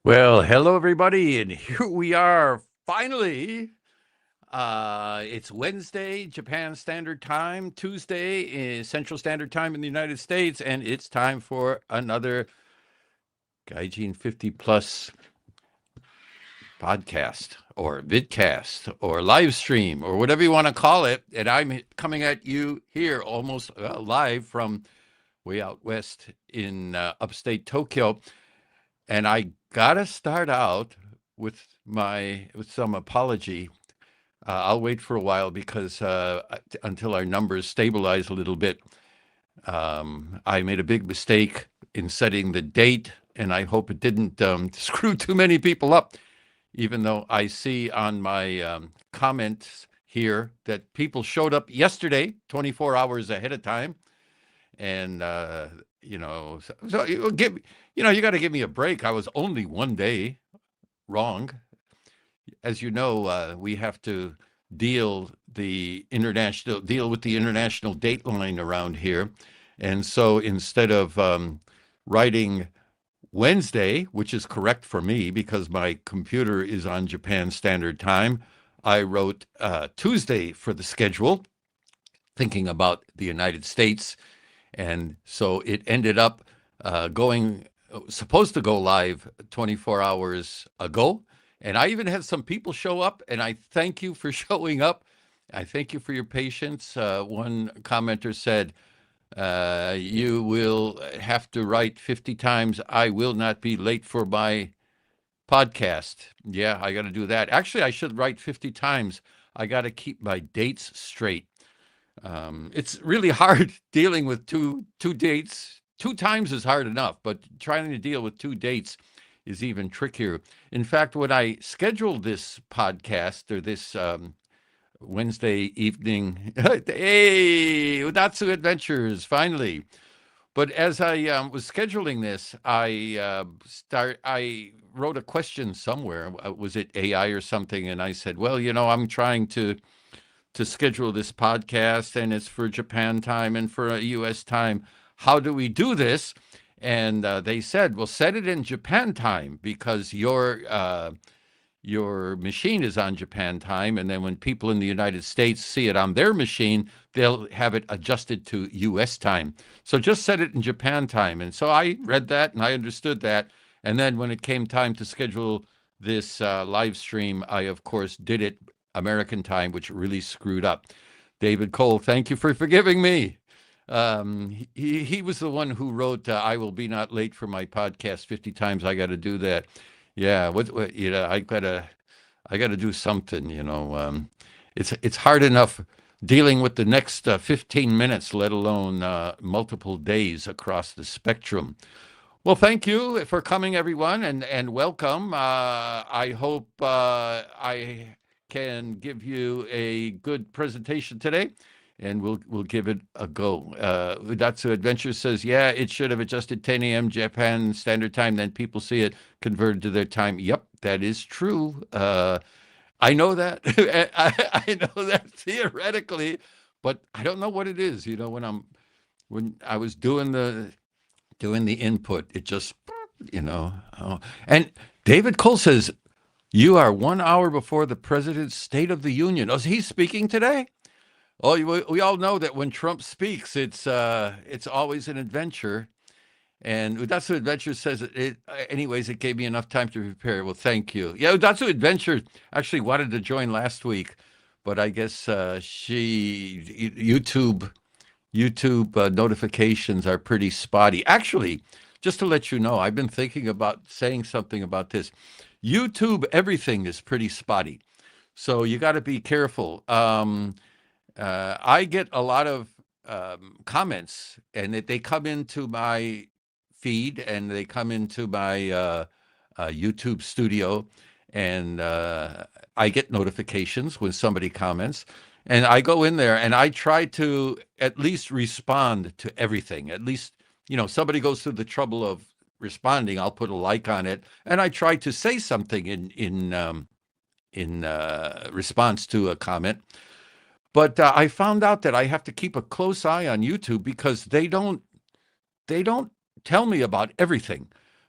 Well, hello everybody, and here we are finally. It's Wednesday, Japan Standard Time, Tuesday is Central Standard Time in the United States, and it's time for another GAIJIN50 Plus podcast or vidcast or live stream or whatever you want to call it. And I'm coming at you here almost live from way out west in upstate Tokyo. And I gotta start out with some apology. I'll wait for a while because until our numbers stabilize a little bit. I made a big mistake in setting the date, and I hope it didn't screw too many people up. Even though I see on my comments here that people showed up yesterday, 24 hours ahead of time, and so you got to give me a break. I was only one day wrong. As you know, we have to deal with the international date line around here, and so instead of writing Wednesday, which is correct for me because my computer is on Japan Standard Time, I wrote Tuesday for the schedule, thinking about the United States. And so it ended up supposed to go live 24 hours ago. And I even had some people show up, and I thank you for showing up. I thank you for your patience. One commenter said, you will have to write 50 times, I will not be late for my podcast. Yeah, I got to do that. Actually, I should write 50 times. I got to keep my dates straight. It's really hard dealing with two dates. 2 times is hard enough, but trying to deal with 2 dates is even trickier. In fact, when I scheduled this podcast or this Wednesday evening, hey, Udatsu Adventures, finally. But as I was scheduling this, I wrote a question somewhere. Was it AI or something? And I said, well, I'm trying to schedule this podcast, and it's for Japan time and for US time. How do we do this? And they said, well, set it in Japan time because your machine is on Japan time. And then when people in the United States see it on their machine, they'll have it adjusted to US time. So just set it in Japan time. And so I read that and I understood that. And then when it came time to schedule this live stream, I, of course, did it American time, which really screwed up. David Cole, thank you for forgiving me. He was the one who wrote, I will be not late for my podcast 50 times. I got to do that. Yeah. I gotta do something, it's hard enough dealing with the next 15 minutes, let alone multiple days across the spectrum. Well, thank you for coming, everyone, and welcome. I hope I can give you a good presentation today, and we'll give it a go. Udatsu Adventure says, yeah, it should have adjusted 10 a.m. Japan Standard Time, then people see it converted to their time. Yep, that is true. I know that. I know that theoretically, but I don't know what it is. When I was doing the input, it just, And David Cole says, you are 1 hour before the president's State of the Union. Oh, is he speaking today? Oh, we all know that when Trump speaks, it's always an adventure. And Udatsu Adventure says, anyways, it gave me enough time to prepare. Well, thank you. Yeah, Udatsu Adventure actually wanted to join last week, but I guess YouTube notifications are pretty spotty. Actually, just to let you know, I've been thinking about saying something about this. YouTube, everything is pretty spotty. So you got to be careful. I get a lot of comments, and they come into my feed, and they come into my YouTube studio, and I get notifications when somebody comments. And I go in there and I try to at least respond to everything. At least, somebody goes through the trouble of responding, I'll put a like on it. And I try to say something in response to a comment. But I found out that I have to keep a close eye on YouTube because they don't tell me about everything.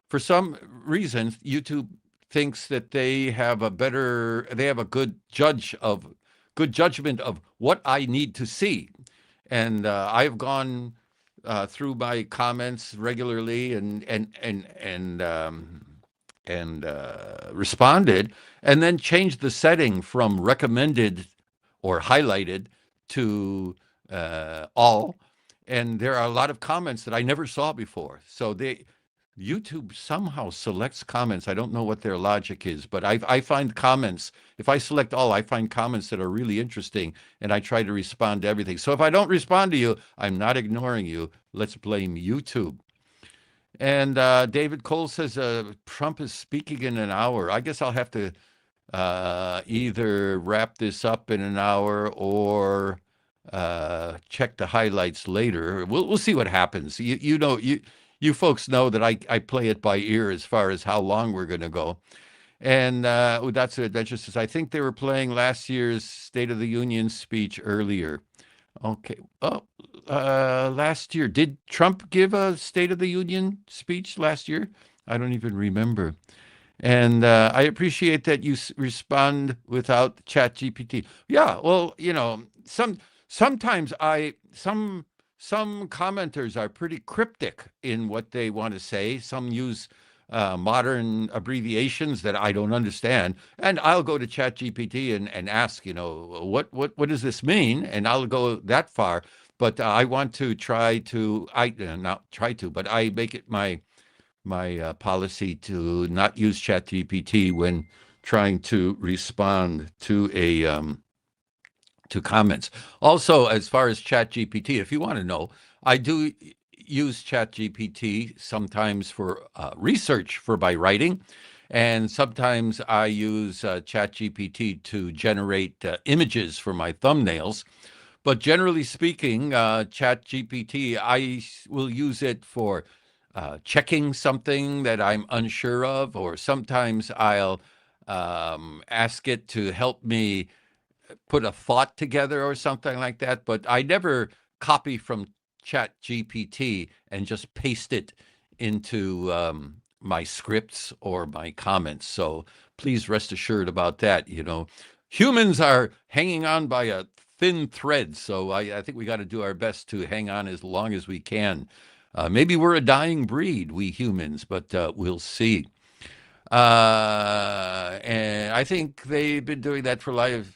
for some reason, YouTube thinks that they have a good judgment of what I need to see. And I've gone through my comments regularly and responded, and then changed the setting from recommended or highlighted to all. And there are a lot of comments that I never saw before. So YouTube somehow selects comments. I don't know what their logic is, but I find comments, if I select all, I find comments that are really interesting, and I try to respond to everything. So if I don't respond to you, I'm not ignoring you. Let's blame YouTube. And David Cole says Trump is speaking in an hour. I guess I'll have to either wrap this up in an hour or check the highlights later. We'll see what happens. You folks know that I play it by ear as far as how long we're going to go. And that's an adventure says, I think they were playing last year's State of the Union speech earlier. Okay. Oh, last year. Did Trump give a State of the Union speech last year? I don't even remember. And I appreciate that you respond without ChatGPT. Yeah, well, sometimes some commenters are pretty cryptic in what they want to say. Some use modern abbreviations that I don't understand, and I'll go to ChatGPT and ask, what does this mean? And I'll go that far. But I want to not try to, but I make it my policy to not use ChatGPT when trying to respond to comments. Also, as far as ChatGPT, if you want to know, I do use ChatGPT sometimes for research for my writing, and sometimes I use ChatGPT to generate images for my thumbnails. But generally speaking, ChatGPT, I will use it for checking something that I'm unsure of, or sometimes I'll ask it to help me put a thought together or something like that. But I never copy from ChatGPT and just paste it into my scripts or my comments. So please rest assured about that. Humans are hanging on by a thin thread. So I think we got to do our best to hang on as long as we can. Maybe we're a dying breed, we humans, but we'll see. And I think they've been doing that for live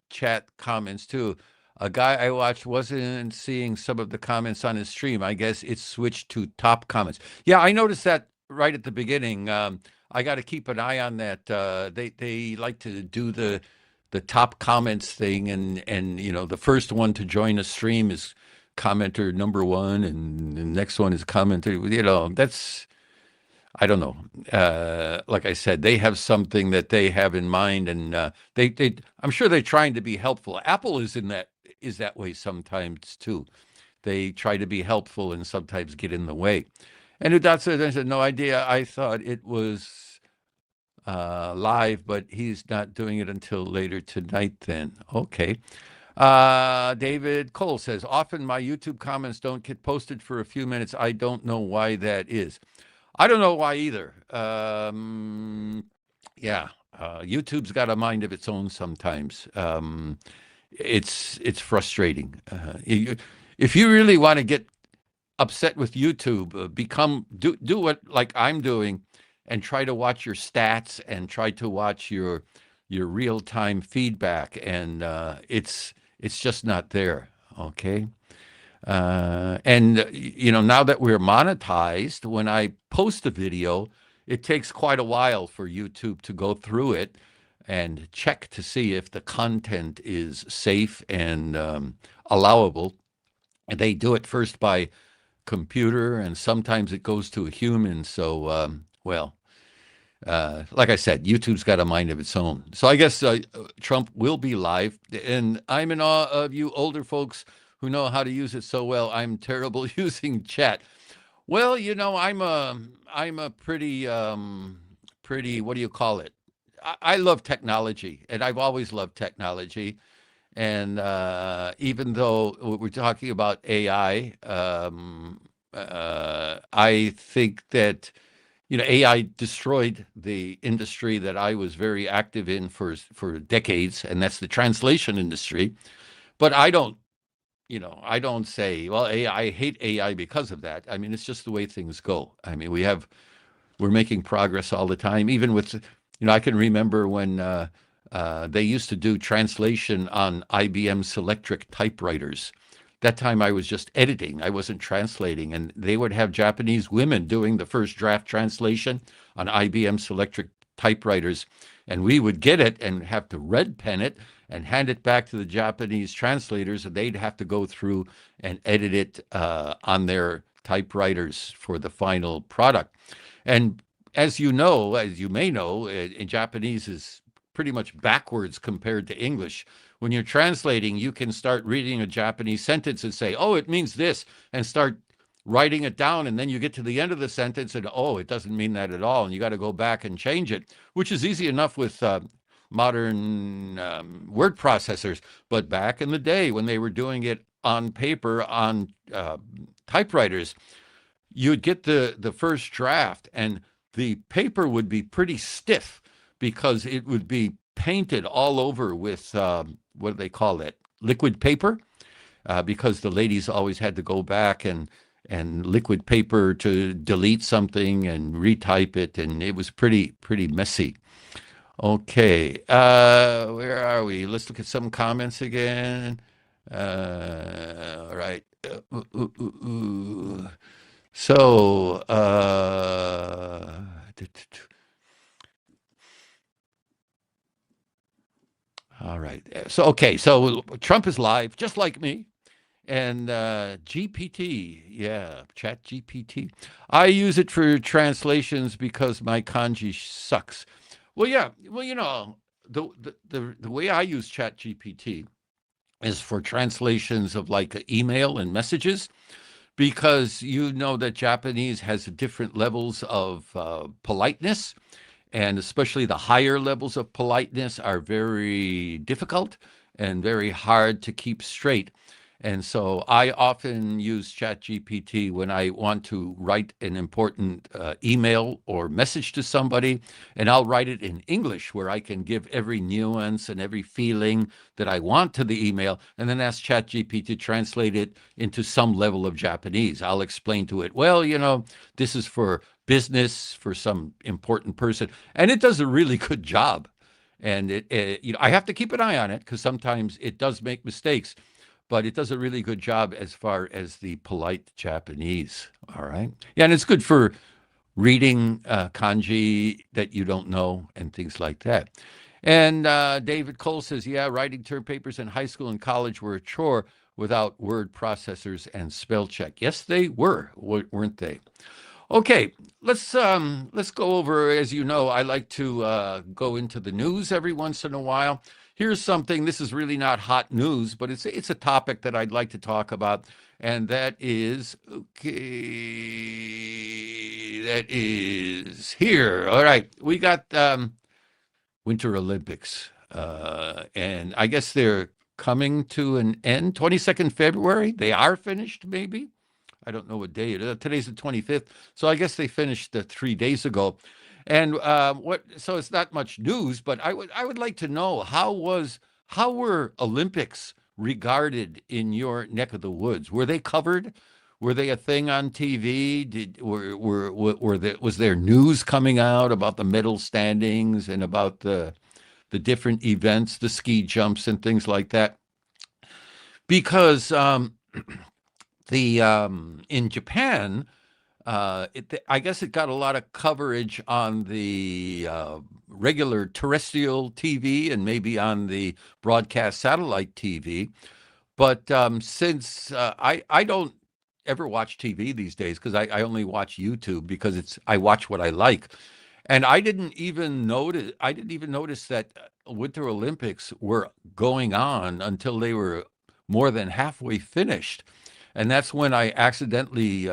chat comments too. A guy I watched wasn't seeing some of the comments on his stream. I guess it's switched to top comments. Yeah, I noticed that right at the beginning. I got to keep an eye on that. They like to do the top comments thing, and the first one to join a stream is commenter number one, and the next one is commenter. That's, I don't know. Like I said, they have something that they have in mind, and I'm sure they're trying to be helpful. Apple is that way sometimes too. They try to be helpful and sometimes get in the way. And Udatsu then said, no idea. I thought it was live, but he's not doing it until later tonight then. Okay. David Cole says, often my YouTube comments don't get posted for a few minutes. I don't know why that is. I don't know why either. YouTube's got a mind of its own sometimes. It's frustrating. If you really want to get upset with YouTube, do what like I'm doing, and try to watch your stats and try to watch your real-time feedback, and it's just not there. Okay. And now that we're monetized, when I post a video, it takes quite a while for YouTube to go through it and check to see if the content is safe and allowable. And they do it first by computer, and sometimes it goes to a human. So, like I said, YouTube's got a mind of its own. So I guess Trump will be live, and I'm in awe of you older folks who know how to use it so well. I'm terrible using chat. Well, I'm a pretty, what do you call it? I love technology, and I've always loved technology. And even though we're talking about AI, I think that AI destroyed the industry that I was very active in for decades, and that's the translation industry. But I don't say, well, I hate AI because of that. I mean, it's just the way things go. I mean, we're making progress all the time, even with, I can remember when they used to do translation on IBM Selectric typewriters. That time I was just editing, I wasn't translating, and they would have Japanese women doing the first draft translation on IBM Selectric typewriters. And we would get it and have to red pen it and hand it back to the Japanese translators, and they'd have to go through and edit it on their typewriters for the final product. And as you may know, in Japanese is pretty much backwards compared to English. When you're translating, you can start reading a Japanese sentence and say, oh, it means this, and start writing it down. And then you get to the end of the sentence and, oh, it doesn't mean that at all. And you got to go back and change it, which is easy enough with modern word processors. But back in the day when they were doing it on paper on typewriters, you'd get the first draft, and the paper would be pretty stiff because it would be painted all over with what do they call it? Liquid paper, because the ladies always had to go back and liquid paper to delete something and retype it, and it was pretty messy. Okay, where are we? Let's look at some comments again. All right. So, all right. So, okay. So Trump is live, just like me. And GPT, yeah, Chat GPT. I use it for translations because my kanji sucks. Well, yeah. Well, the way I use Chat GPT is for translations of like email and messages, because you know that Japanese has different levels of politeness, and especially the higher levels of politeness are very difficult and very hard to keep straight. And so I often use ChatGPT when I want to write an important email or message to somebody, and I'll write it in English where I can give every nuance and every feeling that I want to the email, and then ask ChatGPT to translate it into some level of Japanese. I'll explain to it, well, this is for business, for some important person, and it does a really good job. And I have to keep an eye on it because sometimes it does make mistakes, but it does a really good job as far as the polite Japanese. All right. Yeah, and it's good for reading kanji that you don't know and things like that. And David Cole says, yeah, writing term papers in high school and college were a chore without word processors and spell check. Yes, they were, weren't they? Okay, let's go over. As you know, I like to go into the news every once in a while. Here's something. This is really not hot news, but it's a topic that I'd like to talk about, and that is That is here. All right, we got Winter Olympics, and I guess they're coming to an end. 22nd February. They are finished, maybe. I don't know what day it is. Today's the 25th. So I guess they finished 3 days ago. And so it's not much news, but I would like to know how were Olympics regarded in your neck of the woods? Were they covered? Were they a thing on TV? Was there news coming out about the medal standings and about the different events, the ski jumps and things like that? Because in Japan, I guess it got a lot of coverage on the regular terrestrial TV and maybe on the broadcast satellite TV. But since I don't ever watch TV these days, because I only watch YouTube because I watch what I like. And I didn't even notice that Winter Olympics were going on until they were more than halfway finished. And that's when I accidentally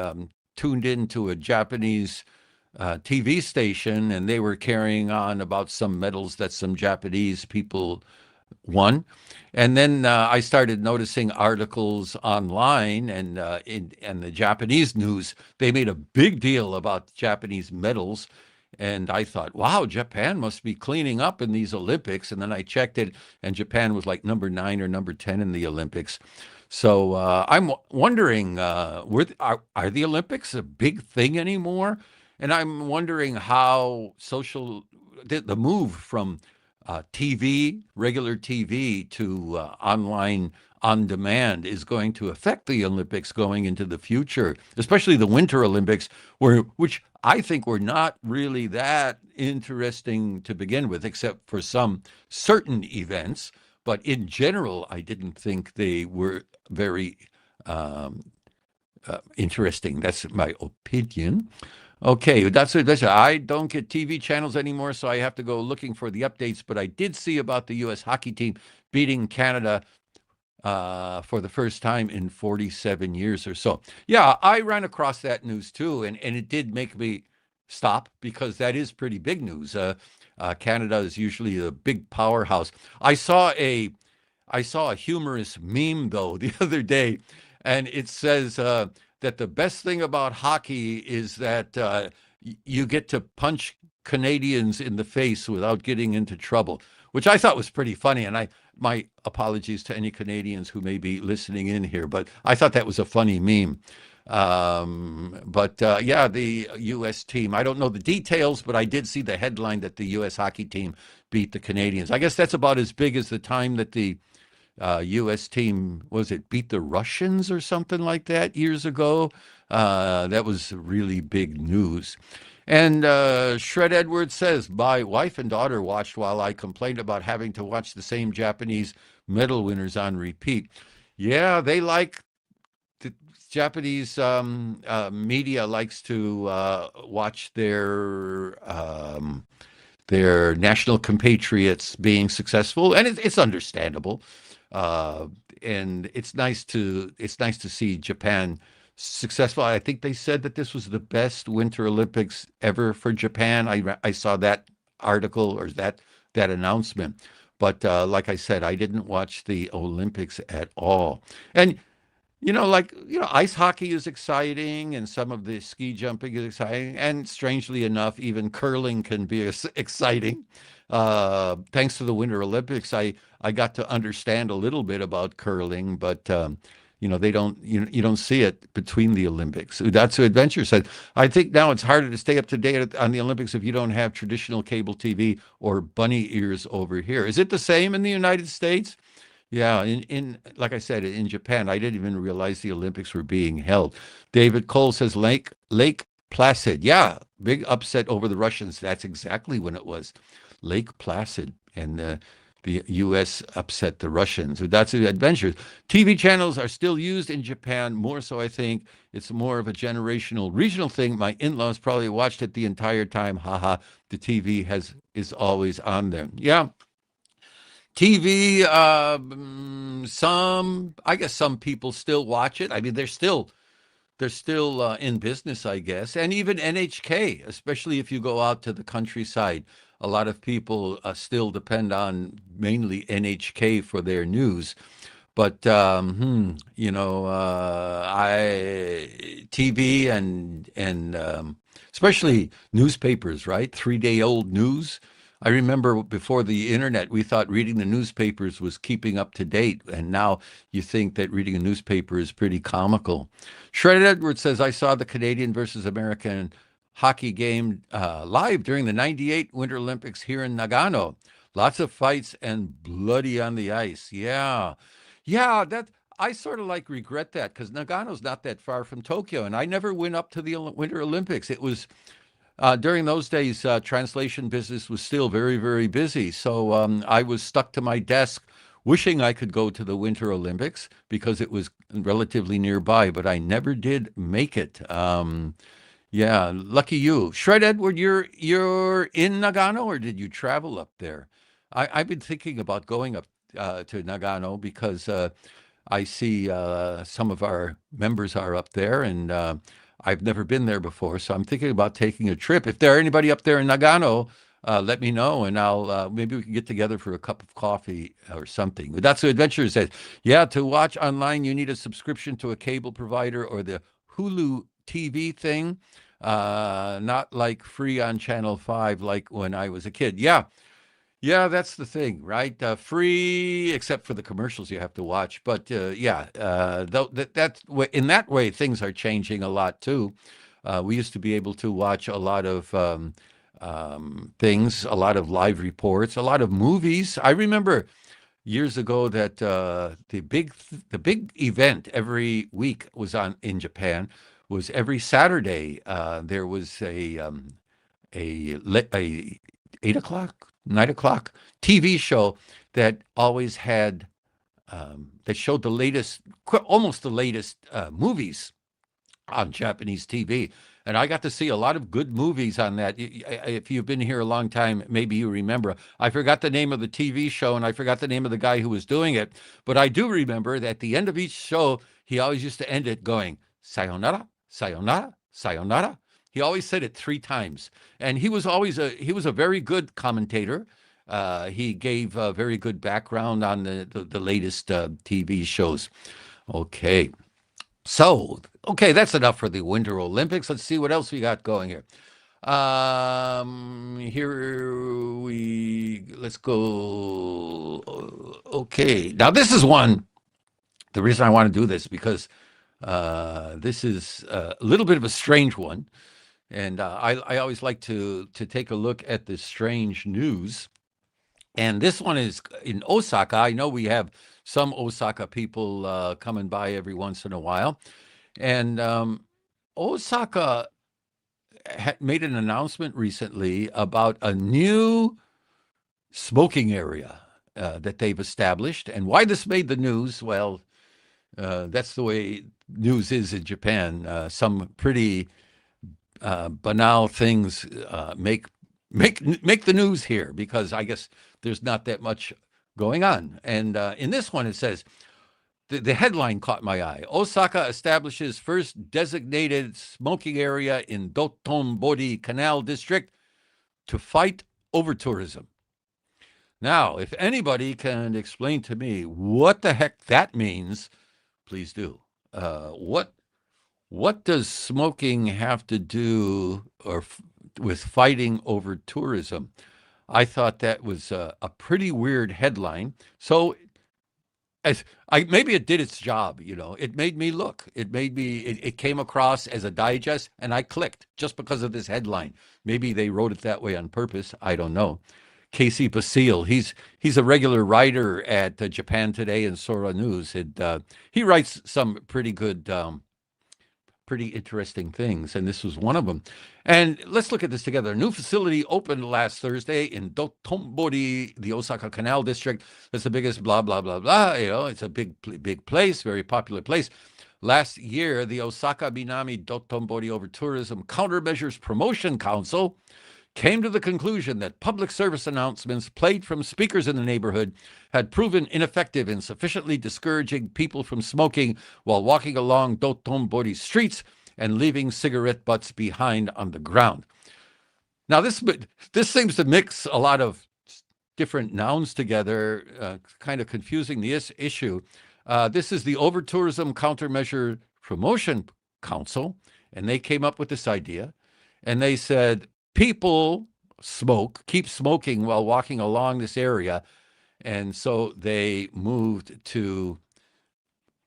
tuned into a Japanese TV station, and they were carrying on about some medals that some Japanese people one. And then I started noticing articles online and the Japanese news. They made a big deal about Japanese medals. And I thought, wow, Japan must be cleaning up in these Olympics. And then I checked it, and Japan was like number 9 or number 10 in the Olympics. So I'm wondering, are the Olympics a big thing anymore? And I'm wondering how the move from TV, regular TV, to online on demand is going to affect the Olympics going into the future, especially the Winter Olympics, which I think were not really that interesting to begin with, except for some certain events. But in general, I didn't think they were very um, interesting. That's my opinion. Okay, that's it. I don't get TV channels anymore, so I have to go looking for the updates. But I did see about the U.S. hockey team beating Canada for the first time in 47 years or so. Yeah, I ran across that news too, and it did make me stop because that is pretty big news. Canada is usually a big powerhouse. I saw a I saw a humorous meme though the other day, and it says that the best thing about hockey is that you get to punch Canadians in the face without getting into trouble, which I thought was pretty funny. And my apologies to any Canadians who may be listening in here, but I thought that was a funny meme. But yeah, the U.S. team, I don't know the details, but I did see the headline that the U.S. hockey team beat the Canadians. I guess that's about as big as the time that the U.S. team, was it beat the Russians or something like that years ago? That was really big news. And Shred Edwards says, my wife and daughter watched while I complained about having to watch the same Japanese medal winners on repeat. Yeah, they like the Japanese media likes to watch their national compatriots being successful, and it's understandable. Uh, and it's nice to see Japan successful. I think they said that this was the best Winter Olympics ever for Japan. I saw that article or that announcement. But like I said, I didn't watch the Olympics at all. And ice hockey is exciting, and some of the ski jumping is exciting, and strangely enough, even curling can be exciting. Thanks to the Winter Olympics, I got to understand a little bit about curling, but they don't you don't see it between the Olympics. That's what Adventure said. I think now it's harder to stay up to date on the Olympics if you don't have traditional cable TV or bunny ears over here. Is it the same in the United States? Yeah, in like I said, in Japan, I didn't even realize the Olympics were being held. David Cole says Lake Placid. Yeah, big upset over the Russians. That's exactly when it was. Lake Placid, and the U.S. upset the Russians. So that's the adventures. TV channels are still used in Japan more so. I think it's more of a generational, regional thing. My in-laws probably watched it the entire time. Haha, the TV is always on there. Yeah, TV, I guess some people still watch it. I mean, they're still in business, I guess, and even NHK, especially if you go out to the countryside. A lot of people still depend on mainly NHK for their news. But I TV and especially newspapers, right? 3-day old news. I remember before the internet, we thought reading the newspapers was keeping up to date, and now you think that reading a newspaper is pretty comical. Shredded Edwards says, I saw the Canadian versus American hockey game live during the 98 Winter Olympics here in Nagano. Lots of fights and bloody on the ice. Yeah. Yeah, that I sort of like regret that because Nagano's not that far from Tokyo, and I never went up to the Winter Olympics. It was during those days, translation business was still very, very busy. So I was stuck to my desk wishing I could go to the Winter Olympics because it was relatively nearby, but I never did make it. Yeah, lucky you. Shred Edward, you're in Nagano, or did you travel up there? I've been thinking about going up to Nagano because I see some of our members are up there, and I've never been there before, so I'm thinking about taking a trip. If there are anybody up there in Nagano, let me know, and I'll maybe we can get together for a cup of coffee or something. But that's what Adventure says. Yeah, to watch online, you need a subscription to a cable provider or the Hulu TV thing, not like free on Channel 5 like when I was a kid. Yeah, yeah, that's the thing, right? Free, except for the commercials you have to watch. But yeah, though in that way, things are changing a lot too. We used to be able to watch a lot of things, a lot of live reports, a lot of movies. I remember years ago that the big event every week was on in Japan was every Saturday. There was a 8 o'clock, 9 o'clock TV show that always had that showed the latest, almost the latest movies on Japanese TV. And I got to see a lot of good movies on that. If you've been here a long time, maybe you remember. I forgot the name of the TV show and I forgot the name of the guy who was doing it. But I do remember that at the end of each show, he always used to end it going, sayonara, sayonara, sayonara. He always said it 3 times. And he was a very good commentator. He gave a very good background on the latest TV shows. Okay. So, okay, that's enough for the Winter Olympics. Let's see what else we got going here. Let's go. Okay, now this is one. The reason I want to do this because this is a little bit of a strange one, and I always like to take a look at the strange news. And this one is in Osaka. I know we have some Osaka people coming by every once in a while. And Osaka made an announcement recently about a new smoking area that they've established. And why this made the news? Well, that's the way news is in Japan. Some pretty banal things make the news here because I guess there's not that much going on. And in this one, it says, the headline caught my eye. Osaka establishes first designated smoking area in Dotonbori Canal District to fight over-tourism. Now, if anybody can explain to me what the heck that means, please do. What does smoking have to do with fighting over tourism? I thought that was a pretty weird headline. So maybe it did its job, It made me look. It came across as a digest, and I clicked just because of this headline. Maybe they wrote it that way on purpose. I don't know. Casey Basile, he's a regular writer at Japan Today and Sora News. He writes some pretty good, pretty interesting things, and this was one of them. And let's look at this together. A new facility opened last Thursday in Dotonbori, the Osaka Canal District. That's the biggest blah, blah, blah, blah. It's a big place, very popular place. Last year, the Osaka Minami Dotonbori Over Tourism Countermeasures Promotion Council came to the conclusion that public service announcements played from speakers in the neighborhood had proven ineffective in sufficiently discouraging people from smoking while walking along Dotonbori streets and leaving cigarette butts behind on the ground. Now, this seems to mix a lot of different nouns together, kind of confusing the issue. This is the Over-Tourism Countermeasure Promotion Council, and they came up with this idea, and they said, people keep smoking while walking along this area, and so they moved to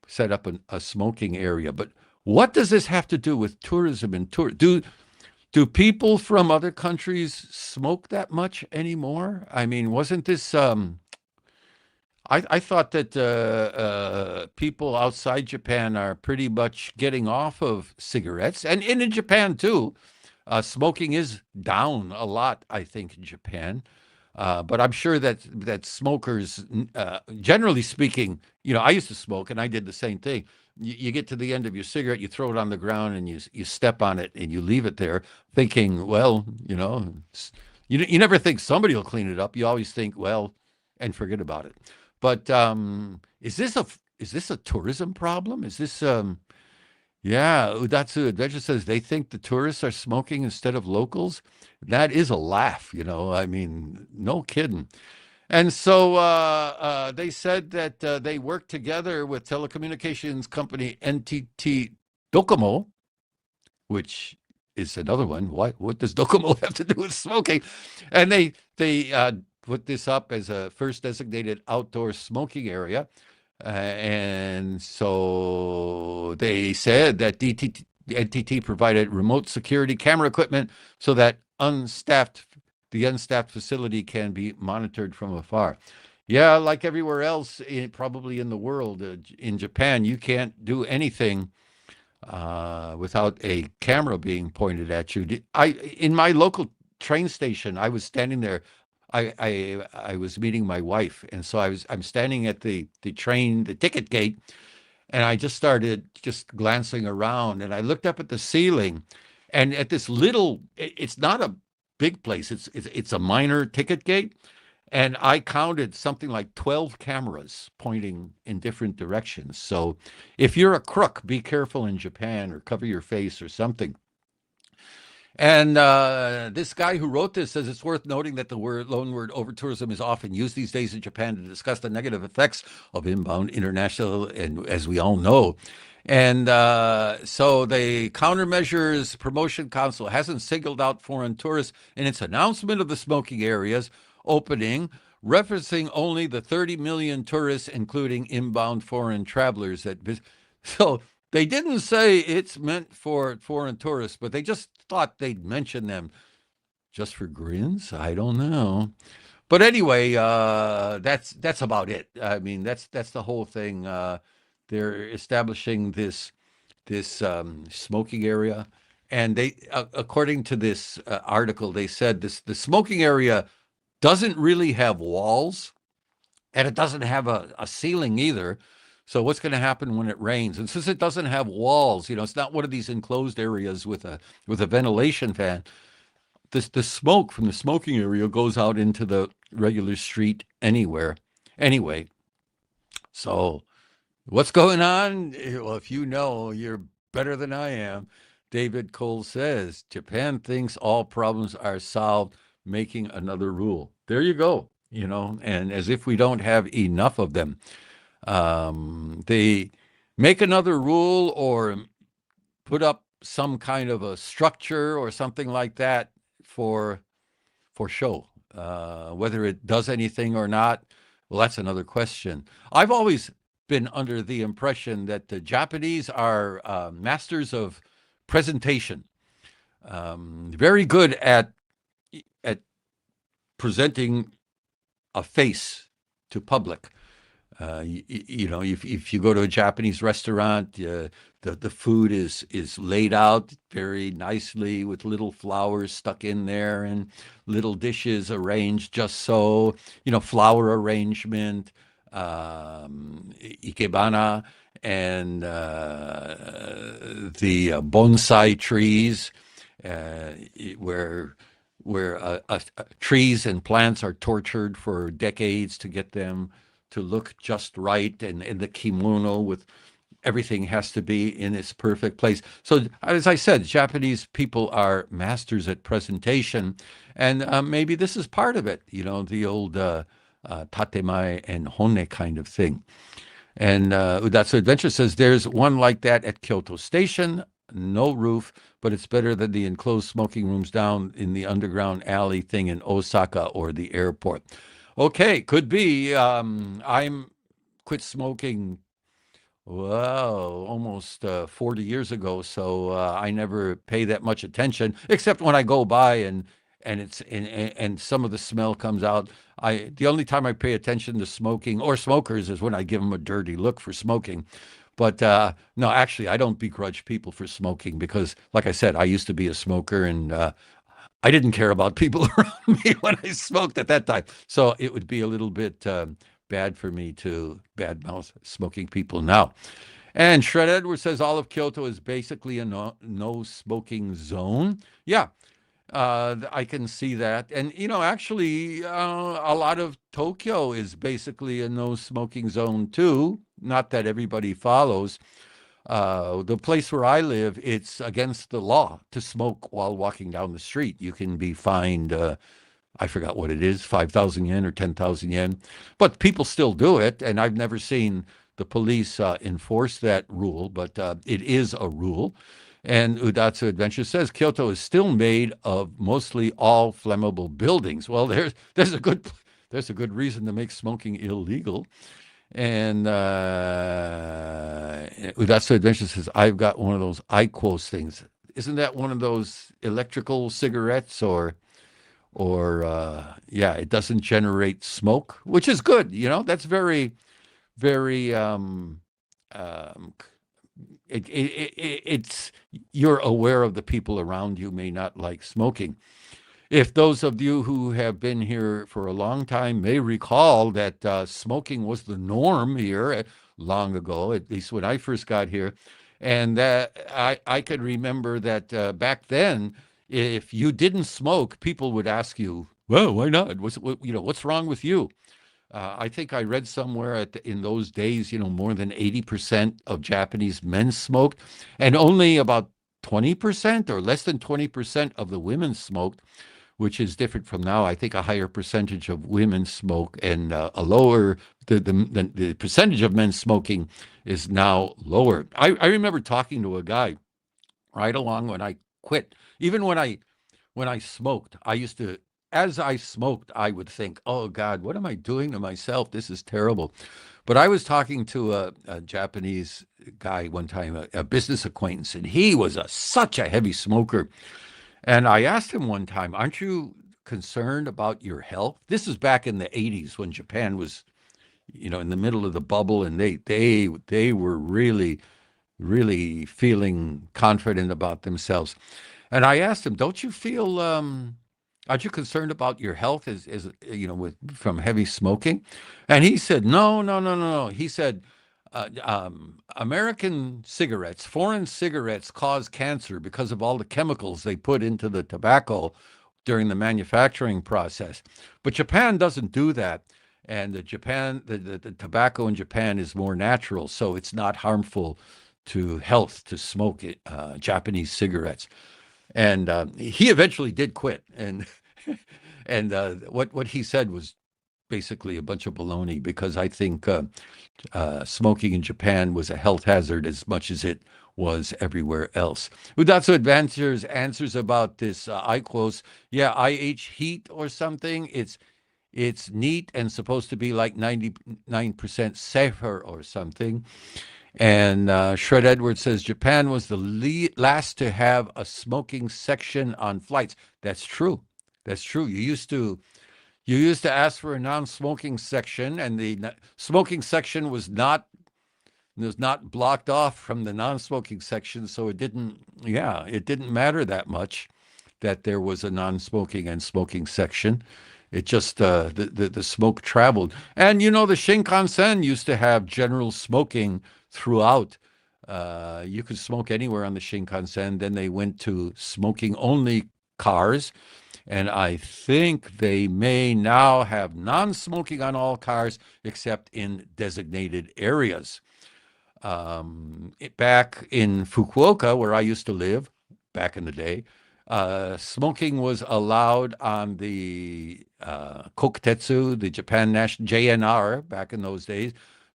set up a smoking area. But what does this have to do with tourism and do people from other countries smoke that much anymore? I mean, wasn't this I thought that people outside Japan are pretty much getting off of cigarettes, and in Japan too. Smoking is down a lot, I think, in Japan. But I'm sure that smokers, generally speaking, I used to smoke and I did the same thing. You get to the end of your cigarette, you throw it on the ground and you step on it and you leave it there thinking, well, you never think somebody will clean it up. You always think, well, and forget about it. But is this a tourism problem? Is this Yeah, Udatsu Adventure says they think the tourists are smoking instead of locals. That is a laugh, I mean, no kidding. And so they said that they work together with telecommunications company NTT Docomo, which is another one. What does Docomo have to do with smoking? And they put this up as a first designated outdoor smoking area. And so they said that NTT provided remote security camera equipment so that the unstaffed facility can be monitored from afar. Yeah, like everywhere else, probably in the world, in Japan, you can't do anything without a camera being pointed at you. In my local train station, I was standing there. I was meeting my wife, and so I'm standing at the ticket gate, and I just started just glancing around, and I looked up at the ceiling, and at this little, it's not a big place. It's a minor ticket gate, and I counted something like 12 cameras pointing in different directions. So if you're a crook, be careful in Japan or cover your face or something. And this guy who wrote this says it's worth noting that the loan word over tourism is often used these days in Japan to discuss the negative effects of inbound international, and as we all know. And so the Countermeasures Promotion Council hasn't singled out foreign tourists in its announcement of the smoking areas opening, referencing only the 30 million tourists, including inbound foreign travelers that visit. So they didn't say it's meant for foreign tourists, but they just thought they'd mention them just for grins. I don't know. But anyway, that's about it. I mean, that's the whole thing. They're establishing this smoking area, and they, according to this article, they said the smoking area doesn't really have walls, and it doesn't have a ceiling either. So what's going to happen when it rains? And since it doesn't have walls, it's not one of these enclosed areas with a ventilation fan. The smoke from the smoking area goes out into the regular street anywhere. Anyway, so what's going on? Well, if you know, you're better than I am. David Cole says Japan thinks all problems are solved, making another rule. There you go. And as if we don't have enough of them. They make another rule or put up some kind of a structure or something like that for show. Whether it does anything or not, well, that's another question. I've always been under the impression that the Japanese are masters of presentation, very good at presenting a face to public. If you go to a Japanese restaurant, the food is laid out very nicely with little flowers stuck in there and little dishes arranged just so, flower arrangement, ikebana, and the bonsai trees, where trees and plants are tortured for decades to get them to look just right, and the kimono with everything has to be in its perfect place. So, as I said, Japanese people are masters at presentation, and maybe this is part of it, the old tatemae and hone kind of thing. And Udatsu Adventure says there's one like that at Kyoto Station, no roof, but it's better than the enclosed smoking rooms down in the underground alley thing in Osaka or the airport. Okay, could be. I'm quit smoking, well, almost 40 years ago, so I never pay that much attention, except when I go by and some of the smell comes out. The only time I pay attention to smoking or smokers is when I give them a dirty look for smoking. But no, actually, I don't begrudge people for smoking because, like I said, I used to be a smoker, and I didn't care about people around me when I smoked at that time. So it would be a little bit bad for me to badmouth smoking people now. And Shred Edwards says all of Kyoto is basically a no smoking zone. Yeah, I can see that. And, actually, a lot of Tokyo is basically a no smoking zone too. Not that everybody follows. The place where I live, it's against the law to smoke while walking down the street. You can be fined, I forgot what it is, 5,000 yen or 10,000 yen. But people still do it. And I've never seen the police enforce that rule, but it is a rule. And Udatsu Adventure says Kyoto is still made of mostly all flammable buildings. Well, there's a good reason to make smoking illegal. And Udatsu Adventure says, I've got one of those IQOS things. Isn't that one of those electrical cigarettes or yeah, it doesn't generate smoke, which is good. That's very, very, um, it's, you're aware of the people around you may not like smoking. If those of you who have been here for a long time may recall that smoking was the norm here long ago, at least when I first got here, and that I could remember that back then, if you didn't smoke, people would ask you, "Well, why not? What's wrong with you?" I think I read somewhere in those days, more than 80% of Japanese men smoked, and only about 20% or less than 20% of the women smoked, which is different from now. I think a higher percentage of women smoke and a lower, the percentage of men smoking is now lower. I remember talking to a guy right along when I quit. Even when I smoked, as I smoked, I would think, oh God, what am I doing to myself? This is terrible. But I was talking to a Japanese guy one time, a business acquaintance, and he was such a heavy smoker. And I asked him one time, aren't you concerned about your health? This is back in the 80s when Japan was, in the middle of the bubble, and they were really, really feeling confident about themselves. And I asked him, don't you feel aren't you concerned about your health from heavy smoking? And he said, no, no, no, no, no. He said, American cigarettes, foreign cigarettes cause cancer because of all the chemicals they put into the tobacco during the manufacturing process. But Japan doesn't do that. And the tobacco in Japan is more natural, so it's not harmful to health to smoke Japanese cigarettes. And he eventually did quit. And what he said was basically a bunch of baloney, because I think smoking in Japan was a health hazard as much as it was everywhere else. Udatsu Adventures answers about this IQOS. Yeah, IH heat or something. It's neat and supposed to be like 99% safer or something. And Shred Edwards says Japan was the last to have a smoking section on flights. That's true. That's true. You used to ask for a non-smoking section, and the smoking section was not blocked off from the non-smoking section, so it didn't matter that much that there was a non-smoking and smoking section. It just the smoke traveled. And the Shinkansen used to have general smoking throughout. You could smoke anywhere on the Shinkansen. Then they went to smoking only cars. And I think they may now have non-smoking on all cars except in designated areas. Back in Fukuoka, where I used to live back in the day, smoking was allowed on the Kokutetsu, the Japan National JNR, back in those days,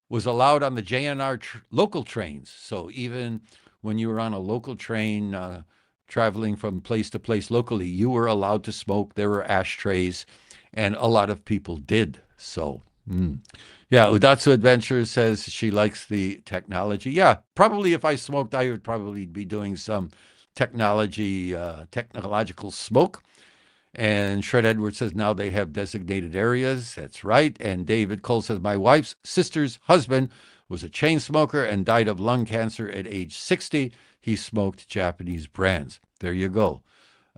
was allowed on the JNR local trains. So even when you were on a local train traveling from place to place locally, you were allowed to smoke. There were ashtrays, and a lot of people did. So, yeah, Udatsu Adventure says she likes the technology. Yeah, probably if I smoked, I would probably be doing some technological smoke. And Shred Edwards says now they have designated areas. That's right. And David Cole says my wife's sister's husband was a chain smoker and died of lung cancer at age 60. He smoked Japanese brands. There you go.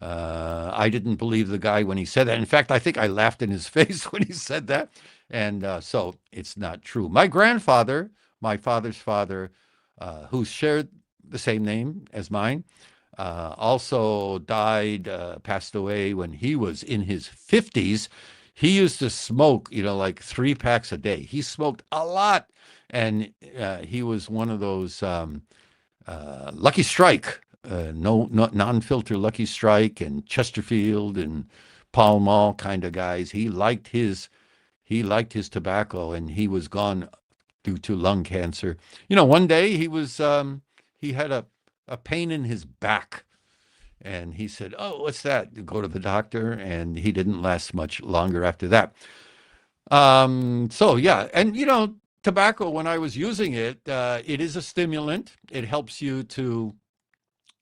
I didn't believe the guy when he said that. In fact, I think I laughed in his face when he said that. And so it's not true. My grandfather, my father's father, who shared the same name as mine, also died, passed away when he was in his 50s. He used to smoke, like 3 packs a day. He smoked a lot. And he was one of those Lucky Strike, no non-filter Lucky Strike, and Chesterfield and Pall Mall kind of guys. He liked his tobacco, and he was gone due to lung cancer. One day he had a pain in his back, and he said, "Oh, what's that?" Go to the doctor, and he didn't last much longer after that. So yeah, and tobacco, when I was using it, it is a stimulant. It helps you to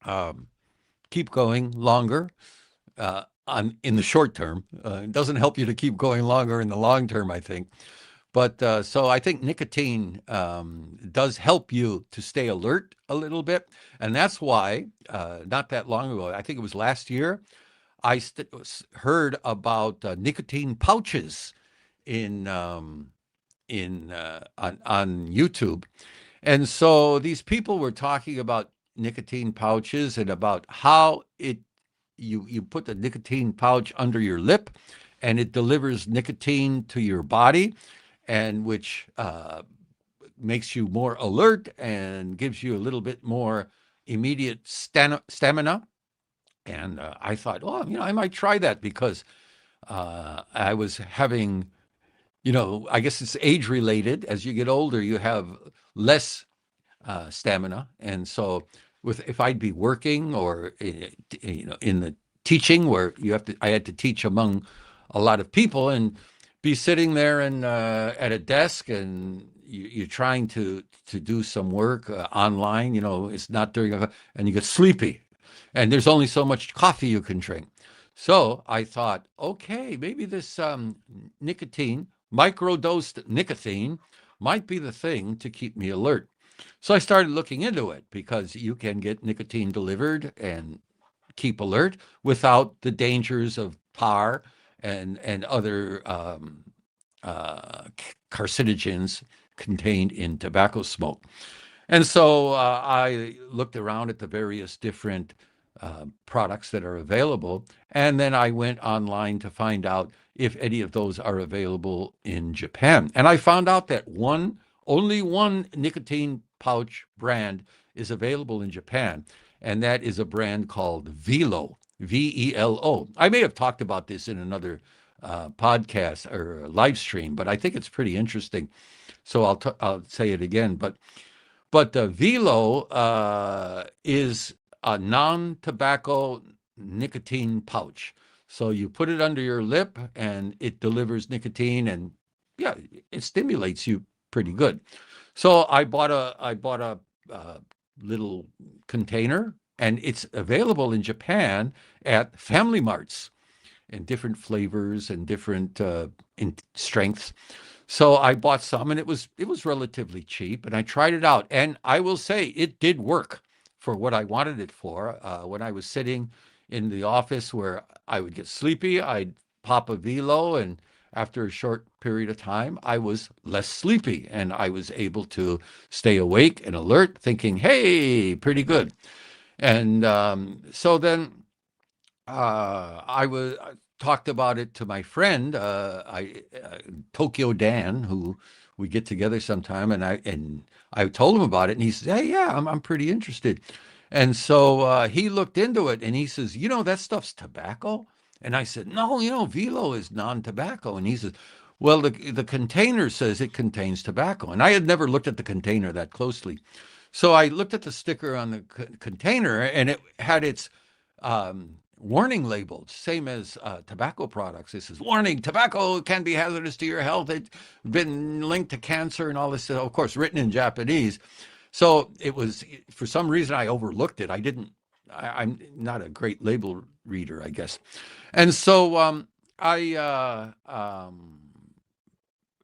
um, keep going longer in the short term. It doesn't help you to keep going longer in the long term, I think. But so I think nicotine does help you to stay alert a little bit. And that's why, not that long ago, I think it was last year, I heard about nicotine pouches in on YouTube. And so these people were talking about nicotine pouches and about how you put the nicotine pouch under your lip, and it delivers nicotine to your body, and which makes you more alert and gives you a little bit more immediate stamina. And I thought, oh, I might try that, because I was having, I guess it's age related. As you get older, you have less stamina, and so if I'd be working, or in the teaching, where I had to teach among a lot of people, and be sitting there and at a desk, and you're trying to do some work online. It's not and you get sleepy, and there's only so much coffee you can drink. So I thought, okay, maybe this nicotine, microdosed nicotine, might be the thing to keep me alert. So I started looking into it, because you can get nicotine delivered and keep alert without the dangers of tar and other carcinogens contained in tobacco smoke. And so I looked around at the various different products that are available, and then I went online to find out if any of those are available in Japan. And I found out that only one nicotine pouch brand is available in Japan, and that is a brand called Velo, Velo. I may have talked about this in another podcast or live stream, but I think it's pretty interesting. So I'll say it again. But the Velo is a non-tobacco nicotine pouch. So you put it under your lip, and it delivers nicotine, and yeah, it stimulates you pretty good. So I bought a little container, and it's available in Japan at Family Marts, in different flavors and different in strengths. So I bought some, and it was relatively cheap, and I tried it out, and I will say it did work for what I wanted it for. When I was sitting in the office where I would get sleepy, I'd pop a Velo, and after a short period of time, I was less sleepy, and I was able to stay awake and alert, thinking, hey, pretty good. And so then I talked about it to my friend, Tokyo Dan, who we get together sometime, and I told him about it, and he said, "Hey, yeah, I'm pretty interested." And so he looked into it, and he says, "That stuff's tobacco." And I said, "No, Velo is non-tobacco." And he says, "Well, the container says it contains tobacco." And I had never looked at the container that closely. So I looked at the sticker on the container, and it had its warning labeled, same as tobacco products. It says, "Warning, tobacco can be hazardous to your health. It's been linked to cancer," and all this, of course, written in Japanese. So it was, for some reason, I overlooked it. I'm not a great label reader, I guess. And so I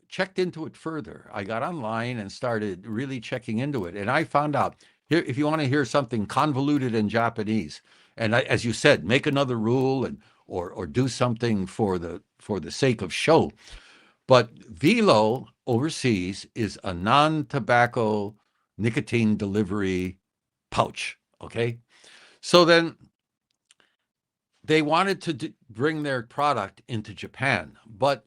checked into it further. I got online and started really checking into it. And I found out, here, if you want to hear something convoluted in Japanese, and as you said, make another rule, or do something for the sake of show. But Velo overseas is a non-tobacco nicotine delivery pouch. Okay, so then they wanted to bring their product into Japan, but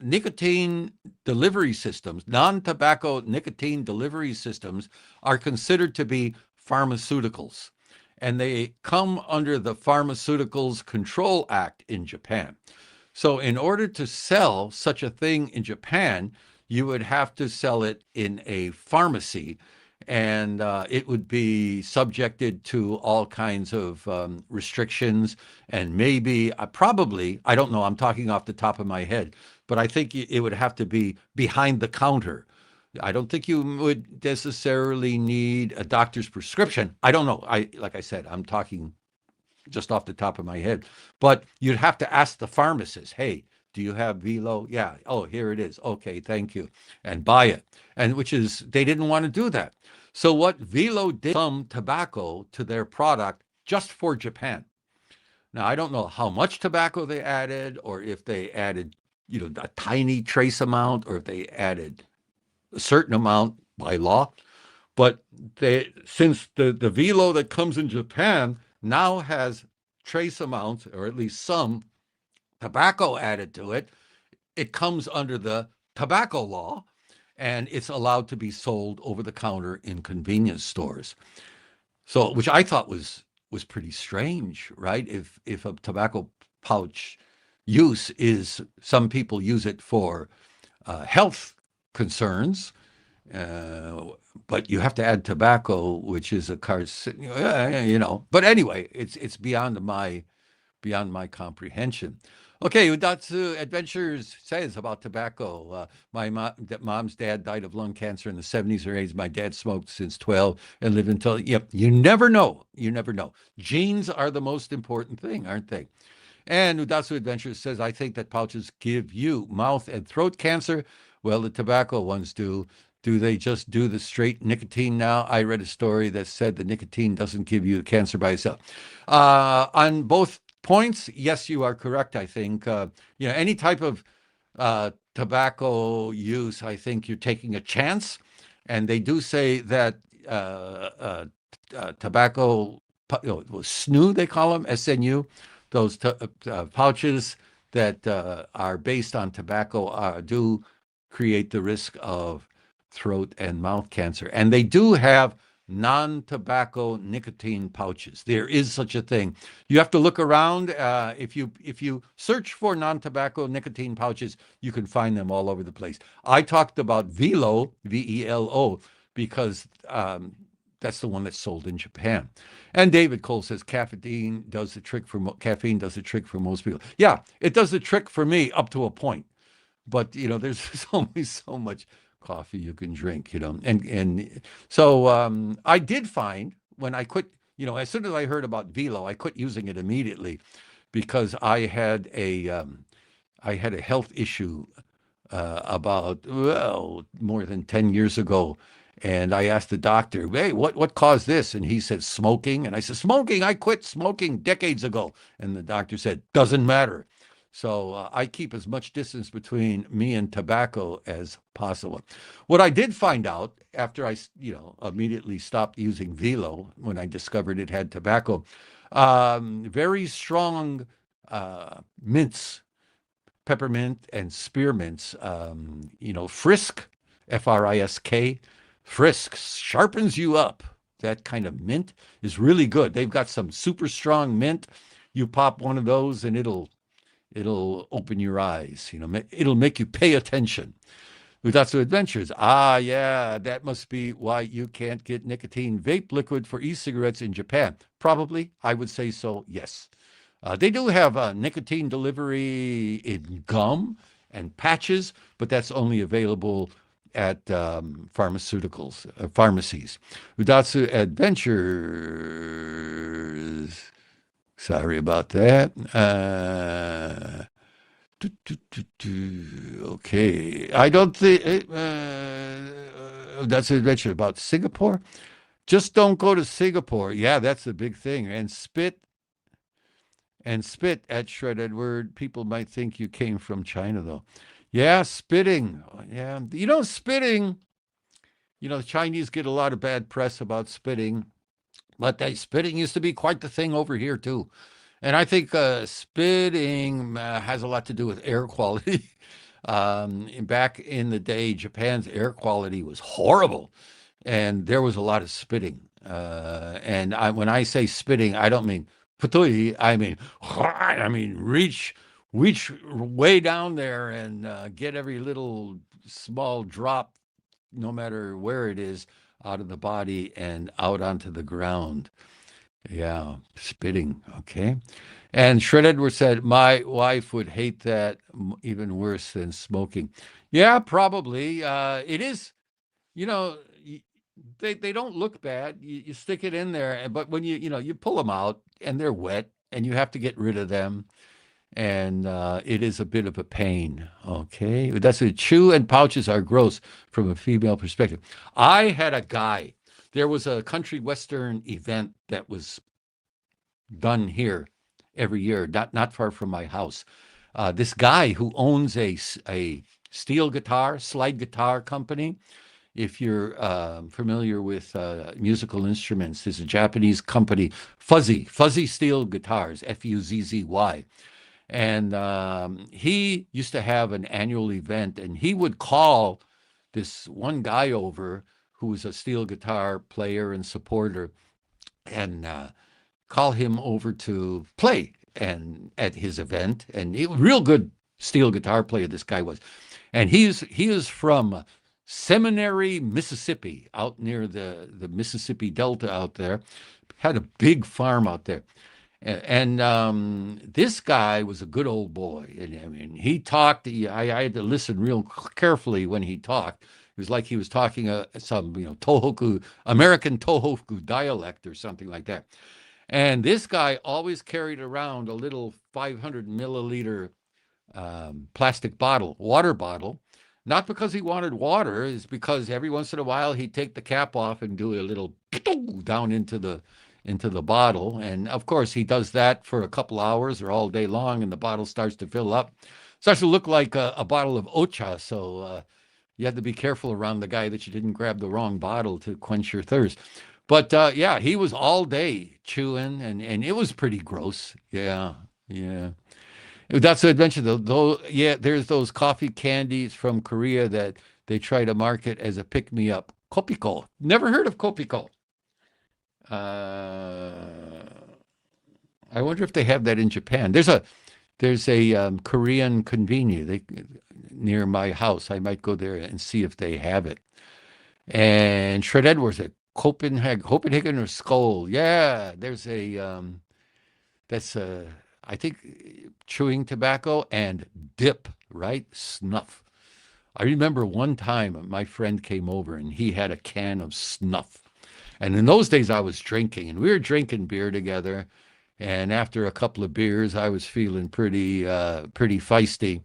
nicotine delivery systems, non-tobacco nicotine delivery systems, are considered to be pharmaceuticals, and they come under the Pharmaceuticals Control Act in Japan. So, in order to sell such a thing in Japan, you would have to sell it in a pharmacy, and it would be subjected to all kinds of restrictions. And maybe, probably, I don't know, I'm talking off the top of my head, but I think it would have to be behind the counter. I don't think you would necessarily need a doctor's prescription. I don't know. Like I said, I'm talking just off the top of my head. But you'd have to ask the pharmacist, hey, do you have Velo? Yeah. Oh, here it is. Okay, thank you. And buy it. And which is, they didn't want to do that. So what Velo did, some tobacco to their product just for Japan. Now, I don't know how much tobacco they added, or if they added, a tiny trace amount, or if they added a certain amount by law. But since the Velo that comes in Japan now has trace amounts, or at least some tobacco added to it, it comes under the tobacco law, and it's allowed to be sold over the counter in convenience stores. So, which I thought was pretty strange, right? If a tobacco pouch use is, some people use it for health concerns, but you have to add tobacco, which is a carcinogen, But anyway, it's beyond my comprehension. Okay, Udatsu Adventures says about tobacco. My mom's dad died of lung cancer in the 70s or 80s. My dad smoked since 12 and lived until, yep, you never know. You never know. Genes are the most important thing, aren't they? And Udatsu Adventures says, I think that pouches give you mouth and throat cancer. Well, the tobacco ones do. Do they just do the straight nicotine now? I read a story that said the nicotine doesn't give you cancer by itself. On both points, yes, you are correct. I think any type of tobacco use, I think you're taking a chance, and they do say that tobacco, SNU they call them, SNU, those pouches that are based on tobacco do create the risk of throat and mouth cancer, and they do have non-tobacco nicotine pouches. There is such a thing. You have to look around. If you search for non-tobacco nicotine pouches, you can find them all over the place. I talked about Velo, Velo, because that's the one that's sold in Japan. And David Cole says caffeine does the trick for most people. Yeah, it does the trick for me up to a point. But there's only so much coffee you can drink, and so I did find when I quit, as soon as I heard about Velo, I quit using it immediately, because I had a health issue about more than 10 years ago. And I asked the doctor, hey, what caused this? And he said, smoking. And I said, smoking? I quit smoking decades ago. And the doctor said, doesn't matter. So I keep as much distance between me and tobacco as possible. What I did find out after I, immediately stopped using Velo, when I discovered it had tobacco, very strong mints, peppermint and spearmints, Frisk, Frisk, Frisk sharpens you up. That kind of mint is really good. They've got some super strong mint. You pop one of those and it'll open your eyes. It'll make you pay attention. Udatsu Adventures. Yeah, that must be why you can't get nicotine vape liquid for e-cigarettes in Japan. Probably, I would say so, yes. They do have nicotine delivery in gum and patches, but that's only available at pharmacies. Udatsu Adventures. Sorry about that. Okay. I don't think that's an adventure about Singapore. Just don't go to Singapore. Yeah, that's the big thing. And spit at shredded word. People might think you came from China, though. Yeah, spitting. Yeah. Spitting, the Chinese get a lot of bad press about spitting. But spitting used to be quite the thing over here, too. And I think spitting has a lot to do with air quality. Back in the day, Japan's air quality was horrible. And there was a lot of spitting. And when I say spitting, I don't mean patui. I mean reach way down there and get every little small drop, no matter where it is, out of the body and out onto the ground. Yeah, spitting. Okay. And Shred Edward said, my wife would hate that even worse than smoking. Yeah, probably. It is, you know, they don't look bad. You stick it in there, but when you pull them out and they're wet and you have to get rid of them, and it is a bit of a pain. Okay, that's it. Chew and pouches are gross from a female perspective. I had a guy. There was a country western event that was done here every year, not far from my house. This guy who owns a steel guitar, slide guitar company. If you're familiar with musical instruments, there's a Japanese company, Fuzzy Steel Guitars, Fuzzzy, and he used to have an annual event, and he would call this one guy over who was a steel guitar player and supporter, and call him over to play and at his event. And he was a real good steel guitar player, this guy was. And he is from Seminary, Mississippi, out near the Mississippi Delta out there. Had a big farm out there. And this guy was a good old boy. And I mean, he talked. I had to listen real carefully when he talked. It was like he was talking some, Tohoku, American Tohoku dialect or something like that. And this guy always carried around a little 500 milliliter plastic bottle, water bottle, not because he wanted water, is because every once in a while he'd take the cap off and do a little down into the bottle. And of course, he does that for a couple hours or all day long, and the bottle starts to fill up. Starts to look like a bottle of Ocha. So you had to be careful around the guy that you didn't grab the wrong bottle to quench your thirst. But yeah, he was all day chewing, and it was pretty gross. Yeah, yeah. That's the adventure, though. Yeah, there's those coffee candies from Korea that they try to market as a pick me up. Kopiko. Never heard of Kopiko. Uh, I wonder if they have that in Japan. There's a Korean convenience near my house. I might go there and see if they have it. And Shred Edwards at Copenhagen or Skull. Yeah, there's that's I think chewing tobacco and dip, right? Snuff. I remember one time my friend came over and he had a can of snuff. And in those days I was drinking and we were drinking beer together. And after a couple of beers, I was feeling pretty feisty.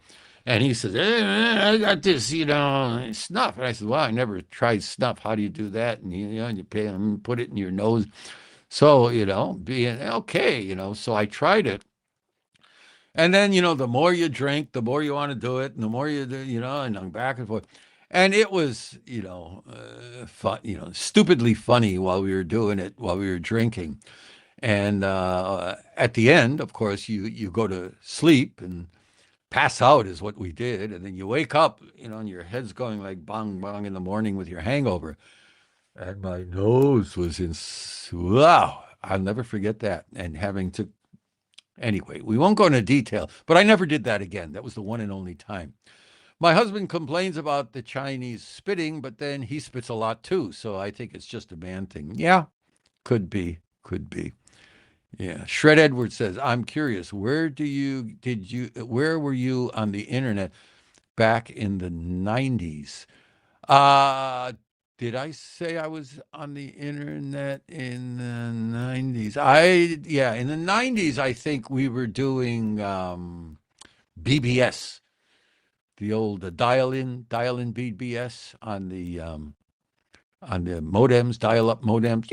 And he says, I got this, snuff. And I said, well, I never tried snuff. How do you do that? And you put it in your nose. So, being okay, so I tried it. And then, the more you drink, the more you want to do it, and the more you do, and I'm back and forth. And it was, fun, stupidly funny while we were doing it, while we were drinking. And at the end, of course, you go to sleep and pass out is what we did. And then you wake up, and your head's going like bong bong in the morning with your hangover. And my nose was wow. I'll never forget that. And having to, anyway, we won't go into detail, but I never did that again. That was the one and only time. My husband complains about the Chinese spitting, but then he spits a lot too. So I think it's just a man thing. Yeah, could be, could be. Yeah. Shred Edwards says, I'm curious, where were you on the internet back in the 90s? Uh, did I say I was on the internet in the 90s? Yeah, in the 90s, I think we were doing BBS, the old dial in BBS on the modems, dial-up modems.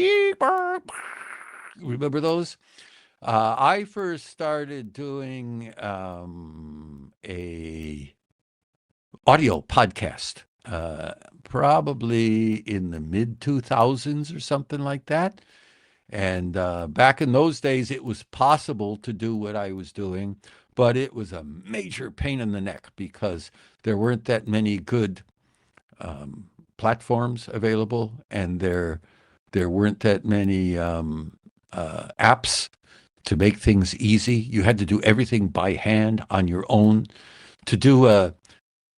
Remember those? I first started doing a audio podcast, probably in the mid 2000s or something like that. And back in those days, it was possible to do what I was doing, but it was a major pain in the neck because there weren't that many good platforms available, and There weren't that many apps to make things easy. You had to do everything by hand on your own. To do a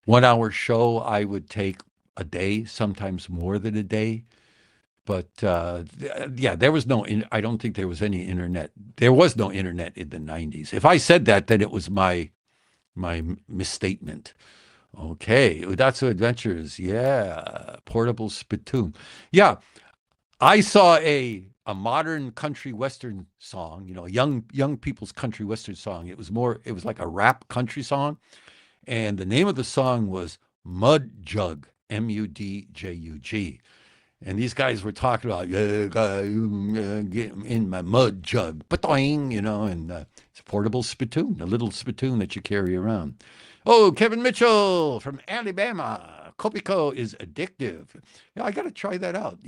1 hour show, I would take a day, sometimes more than a day. But yeah, there was no, I don't think there was any internet. There was no internet in the 90s. If I said that, then it was my misstatement. Okay, Udatsu Adventures. Yeah, portable spittoon. Yeah, I saw a modern country western song, young people's country western song. It was like a rap country song, and the name of the song was Mud Jug, Mudjug. And these guys were talking about, yeah, get in my mud jug, Patoing, and it's a portable spittoon, a little spittoon that you carry around. Oh, Kevin Mitchell from Alabama. Copico is addictive. Yeah, I got to try that out,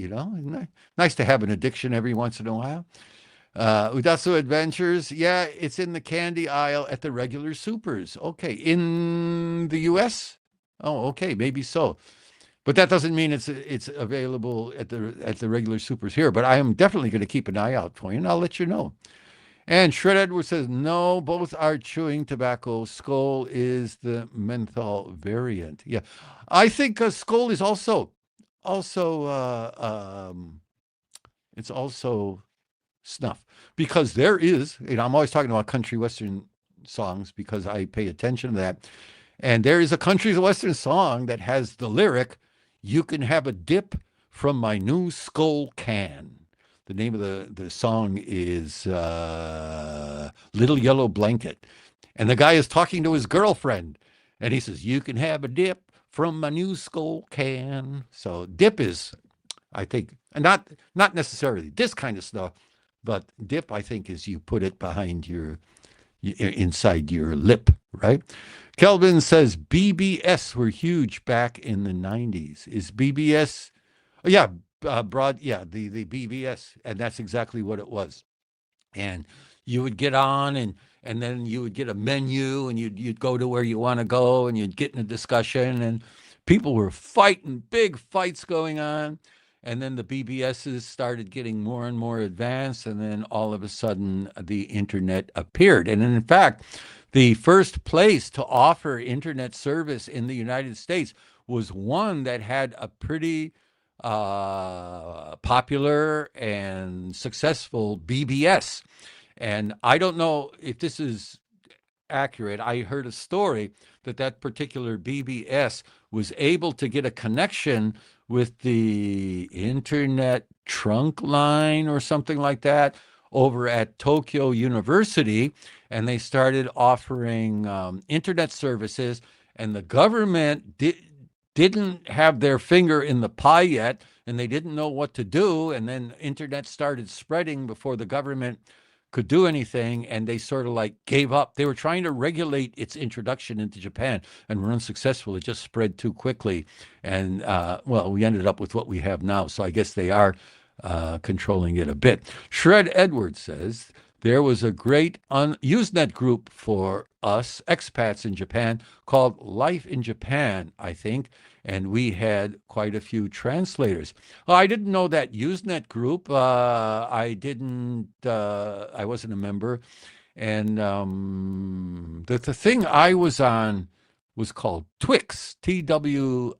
Nice to have an addiction every once in a while. Udasu Adventures. Yeah, it's in the candy aisle at the regular supers. Okay, in the U.S.? Oh, okay, maybe so. But that doesn't mean it's available at the regular supers here. But I am definitely going to keep an eye out for you, and I'll let you know. And Shred Edwards says, no, both are chewing tobacco. Skull is the menthol variant. Yeah, I think Skull is also it's also snuff, because there is, I'm always talking about country western songs because I pay attention to that. And there is a country western song that has the lyric, "You can have a dip from my new Skull can." The name of the song is Little Yellow Blanket. And the guy is talking to his girlfriend. And he says, "You can have a dip from my new Skull can." So dip is, I think, not necessarily this kind of stuff, but dip, I think, is you put it behind inside your lip, right? Kelvin says BBS were huge back in the 90s. Is BBS? Oh, yeah, the BBS, and that's exactly what it was. And you would get on, and then you would get a menu, and you'd go to where you want to go, and you'd get in a discussion, and people were fighting, big fights going on. And then the BBSs started getting more and more advanced, and then all of a sudden the internet appeared. And in fact, the first place to offer internet service in the United States was one that had a pretty popular and successful BBS. And I don't know if this is accurate. I heard a story that particular BBS was able to get a connection with the internet trunk line or something like that over at Tokyo University, and they started offering internet services, and the government didn't have their finger in the pie yet, and they didn't know what to do, and then internet started spreading before the government could do anything, and they sort of like gave up. They were trying to regulate its introduction into Japan and were unsuccessful. It just spread too quickly. And well, we ended up with what we have now. So I guess they are controlling it a bit. Shred Edwards says, there was a great Usenet group for us expats in Japan called Life in Japan, I think, and we had quite a few translators. Well, I didn't know that Usenet group. I wasn't a member. And the thing I was on was called Twix, TWIX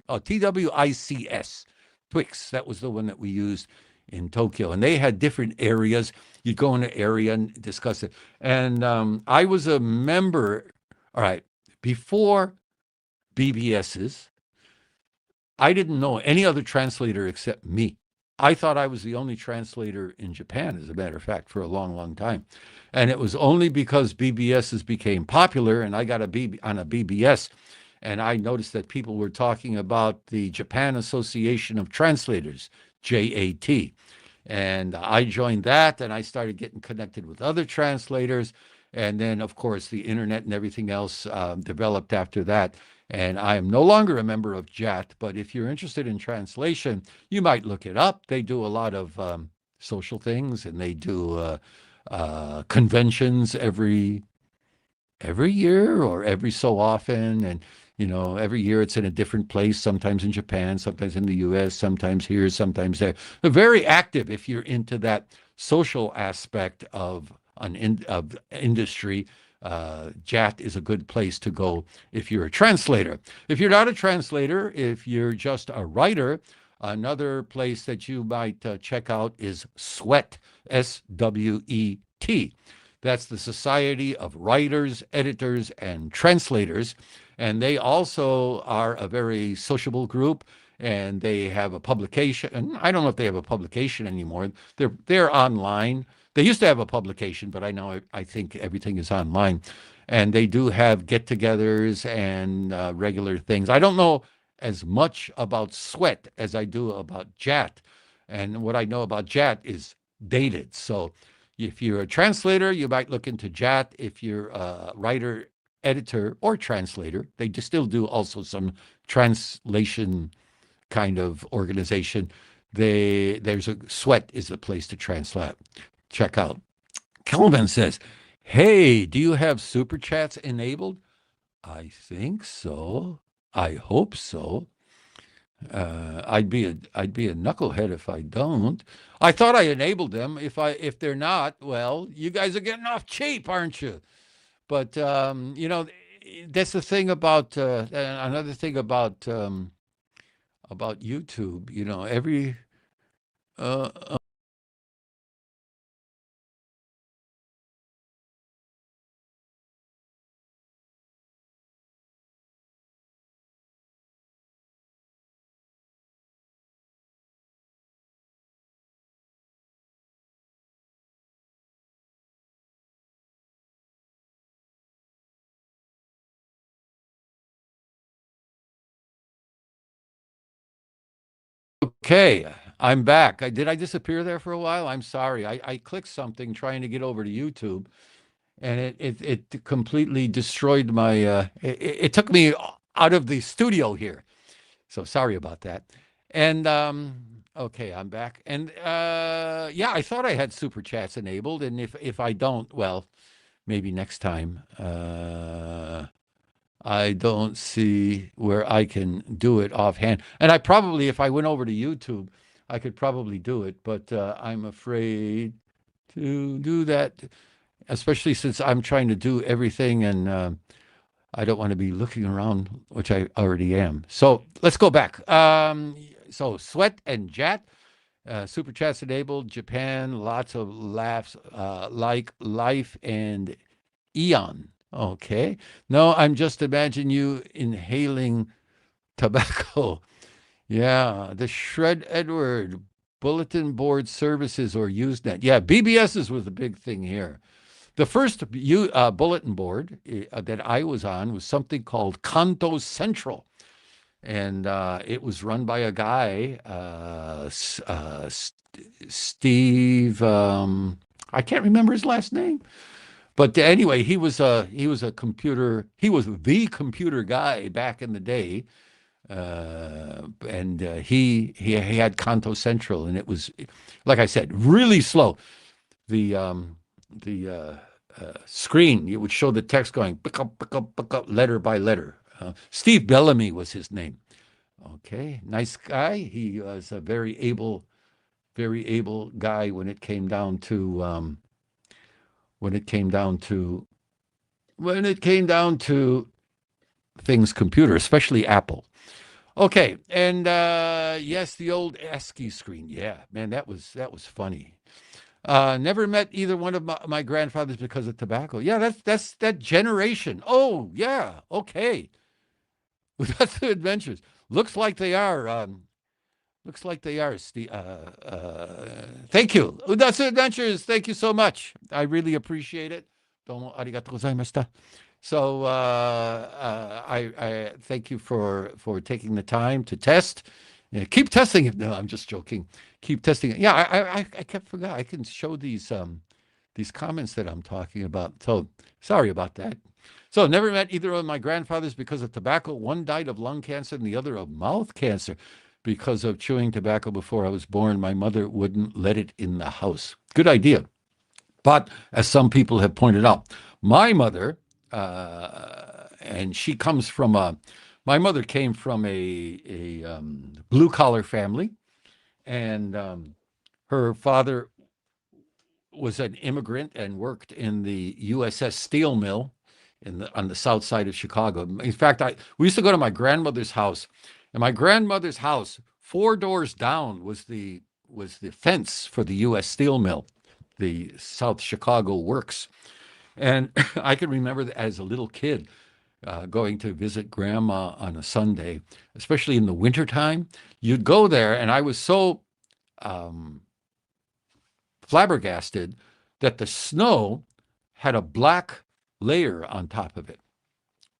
or TWICS. Twix, that was the one that we used in Tokyo. And they had different areas. You'd go in an area and discuss it. And I was a member, all right, before BBSs. I didn't know any other translator except me. I thought I was the only translator in Japan, as a matter of fact, for a long, long time. And it was only because BBSs became popular and I got on a BBS, and I noticed that people were talking about the Japan Association of Translators, JAT. And I joined that, and I started getting connected with other translators. And then, of course, the internet and everything else developed after that. And I am no longer a member of JAT, but if you're interested in translation, you might look it up. They do a lot of social things, and they do conventions every year or every so often. And Every year it's in a different place, sometimes in Japan, sometimes in the US, sometimes here, sometimes there. They're very active if you're into that social aspect of of industry. JAT is a good place to go if you're a translator. If you're not a translator, if you're just a writer, another place that you might check out is SWET, SWET. That's the Society of Writers, Editors, and Translators. And they also are a very sociable group, and they have a publication. And I don't know if they have a publication anymore. They're online. They used to have a publication, but I think everything is online. And they do have get-togethers and regular things. I don't know as much about Sweat as I do about JAT. And what I know about JAT is dated. So if you're a translator, you might look into JAT. If you're a writer, editor, or translator, they just still do also some translation kind of organization. There's a Sweat is the place to translate. Check out. Kelvin says, "Hey, do you have super chats enabled?" I think so. I hope so. I'd be a knucklehead if I don't. I thought I enabled them. If they're not, well, you guys are getting off cheap, aren't you? But that's the thing about another thing about YouTube. Every uh, okay, I'm back. Did I disappear there for a while? I'm sorry. I clicked something trying to get over to YouTube, and it completely destroyed my. It took me out of the studio here. So sorry about that. And okay, I'm back. And yeah, I thought I had super chats enabled, and if I don't, well, maybe next time. I don't see where I can do it offhand. And I probably, if I went over to YouTube, I could probably do it, but I'm afraid to do that, especially since I'm trying to do everything and I don't want to be looking around, which I already am. So let's go back. So Sweat and Jat, super chats enabled. Japan, lots of laughs, like Life and Eon. Okay. No, I'm just imagining you inhaling tobacco. Yeah, the Shred Edward Bulletin Board Services or Usenet. Yeah, BBSs was the big thing here. The first bulletin board that I was on was something called Kanto Central. And it was run by a guy, Steve. I can't remember his last name, but anyway, he was a computer. He was the computer guy back in the day, and he had Kanto Central, and it was, like I said, really slow. The screen, it would show the text going pick up, letter by letter. Steve Bellamy was his name. Okay, nice guy. He was a very able guy when it came down to when it came down to things computer, especially Apple. Okay, and yes, the old ASCII screen. Yeah, man, that was funny. Never met either one of my grandfathers because of tobacco. Yeah, that's that generation. Oh, yeah, okay. That's the adventures. Looks like they are. Looks like they are. Thank you. That's adventures. Thank you so much. I really appreciate it. Domo arigatou gozaimashita. So I thank you for taking the time to test. Yeah, keep testing it. No, I'm just joking. Keep testing it. Yeah, I kept forgot. I can show these comments that I'm talking about. So sorry about that. So never met either of my grandfathers because of tobacco. One died of lung cancer and the other of mouth cancer because of chewing tobacco before I was born. My mother wouldn't let it in the house. Good idea. But as some people have pointed out, my mother, and she comes from my mother came from a blue collar family, and her father was an immigrant and worked in the USS Steel Mill on the south side of Chicago. In fact, we used to go to my grandmother's house, and my grandmother's house, 4 doors down, was the fence for the U.S. Steel Mill, the South Chicago Works. And I can remember as a little kid going to visit grandma on a Sunday, especially in the wintertime. You'd go there, and I was so um, flabbergasted that the snow had a black layer on top of it.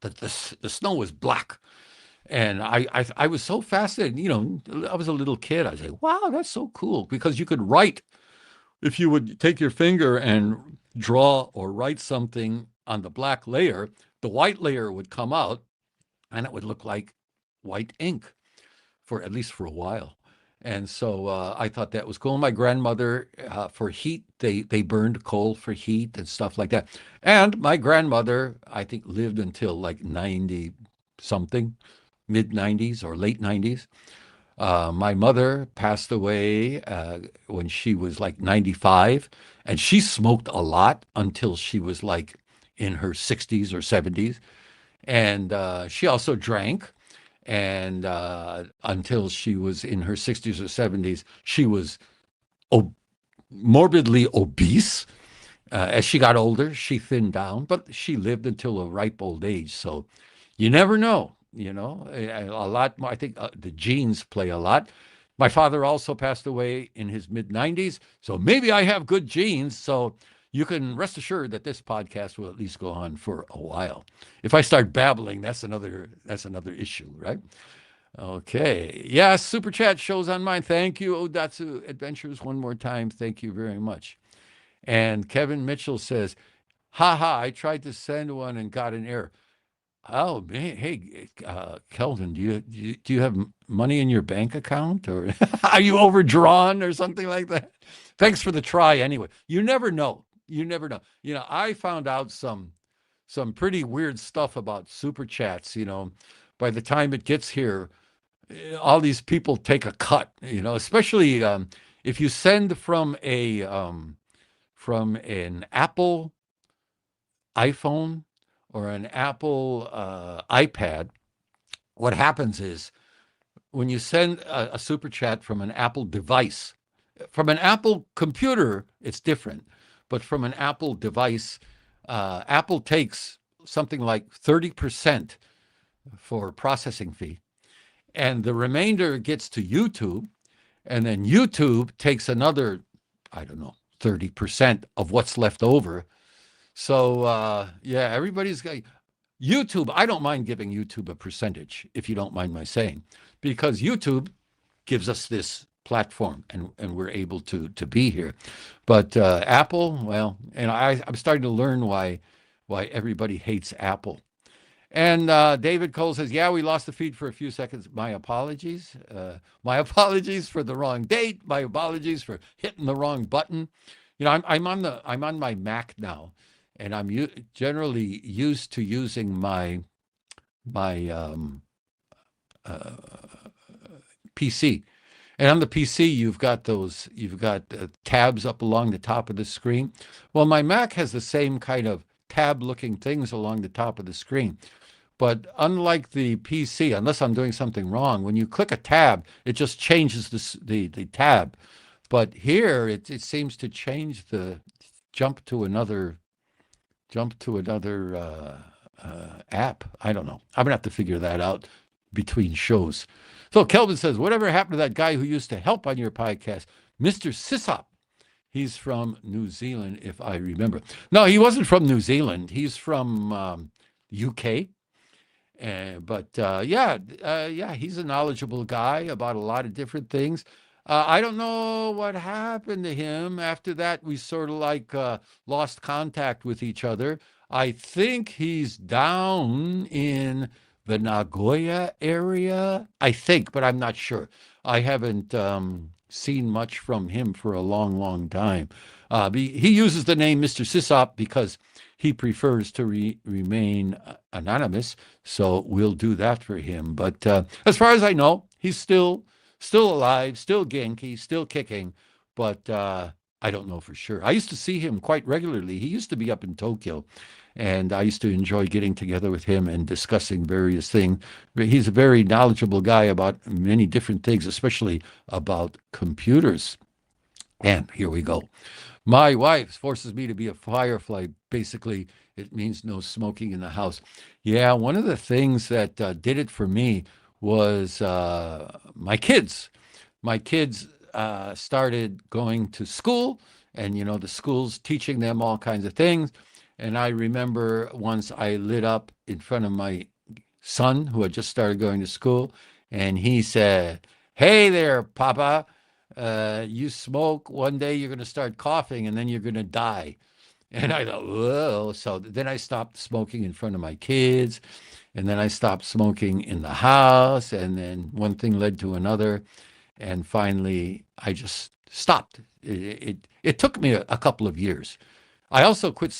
That the snow was black. And I was so fascinated. I was a little kid. I was like, wow, that's so cool. Because you could write, if you would take your finger and draw or write something on the black layer, the white layer would come out and it would look like white ink for at least for a while. And so I thought that was cool. My grandmother, for heat, they burned coal for heat and stuff like that. And my grandmother, I think, lived until like 90 something, mid 90s or late 90s. My mother passed away when she was like 95, and she smoked a lot until she was like in her 60s or 70s. And she also drank. And until she was in her 60s or 70s, she was ob morbidly obese. As she got older, she thinned down, but she lived until a ripe old age. So you never know, a lot more. I think the genes play a lot. My father also passed away in his mid 90s. So maybe I have good genes. So you can rest assured that this podcast will at least go on for a while. If I start babbling, that's another issue, right? Okay. Yeah, super chat shows on mine. Thank you, Odatsu Adventures, one more time. Thank you very much. And Kevin Mitchell says, haha, I tried to send one and got an error. Oh, hey, Kelvin, do you have money in your bank account, or are you overdrawn or something like that? Thanks for the try anyway. You never know. You never know. I found out some pretty weird stuff about super chats. By the time it gets here, all these people take a cut. Especially if you send from an Apple iPhone or an Apple iPad. What happens is when you send a super chat from an Apple device, from an Apple computer, it's different. But from an Apple device, Apple takes something like 30% for processing fee. And the remainder gets to YouTube. And then YouTube takes another, I don't know, 30% of what's left over. So, yeah, everybody's got YouTube. I don't mind giving YouTube a percentage, if you don't mind my saying, because YouTube gives us this platform and we're able to be here. But Apple, well, and I'm starting to learn why everybody hates Apple. And David Cole says, yeah, we lost the feed for a few seconds. My apologies. My apologies for the wrong date. My apologies for hitting the wrong button. I'm on my Mac now, and I'm generally used to using my PC. And on the PC, you've got tabs up along the top of the screen. Well, my Mac has the same kind of tab-looking things along the top of the screen. But unlike the PC, unless I'm doing something wrong, when you click a tab, it just changes the tab. But here, it seems to change jump to another app. I don't know. I'm gonna have to figure that out between shows. So Kelvin says, whatever happened to that guy who used to help on your podcast, Mr. Sissop? He's from New Zealand, if I remember. No, he wasn't from New Zealand. He's from UK. Yeah, he's a knowledgeable guy about a lot of different things. I don't know what happened to him. After that, we sort of like lost contact with each other. I think he's down in the Nagoya area, I think, but I'm not sure. I haven't seen much from him for a long, long time. He uses the name Mr. Sisop because he prefers to remain anonymous. So we'll do that for him. But as far as I know, he's still alive, still Genki, still kicking. But I don't know for sure. I used to see him quite regularly. He used to be up in Tokyo, and I used to enjoy getting together with him and discussing various things. He's a very knowledgeable guy about many different things, especially about computers. And here we go. My wife forces me to be a firefly. Basically, it means no smoking in the house. Yeah, one of the things that did it for me was my kids. My kids started going to school, and the school's teaching them all kinds of things. And I remember once I lit up in front of my son who had just started going to school, and he said, "Hey there, Papa, you smoke, one day you're going to start coughing and then you're going to die." And I thought, whoa. So then I stopped smoking in front of my kids, and then I stopped smoking in the house, and then one thing led to another. And finally, I just stopped. It took me a couple of years. I also quit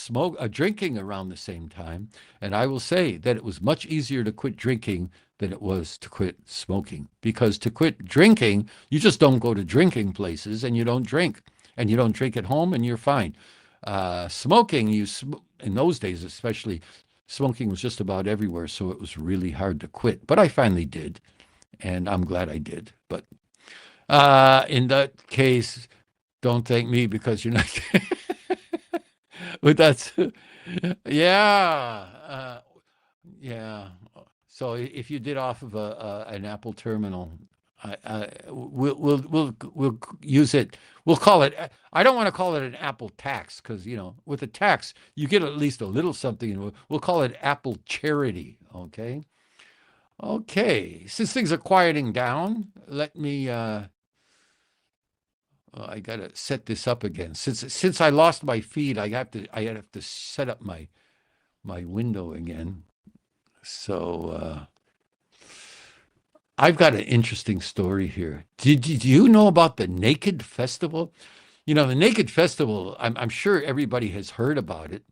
drinking around the same time, and I will say that it was much easier to quit drinking than it was to quit smoking. Because to quit drinking, you just don't go to drinking places, and you don't drink, at home, and you're fine. Smoking, in those days especially, smoking was just about everywhere, so it was really hard to quit. But I finally did, and I'm glad I did. But in that case, don't thank me because you're not. But that's, yeah, yeah. So if you did off of an Apple terminal, we'll use it. We'll call it. I don't want to call it an Apple tax because with a tax you get at least a little something. And we'll call it Apple charity. Okay. Okay. Since things are quieting down, let me. I gotta set this up again. Since I lost my feed, I have to set up my window again. So I've got an interesting story here. Did you know about the Naked Festival? The Naked Festival. I'm sure everybody has heard about it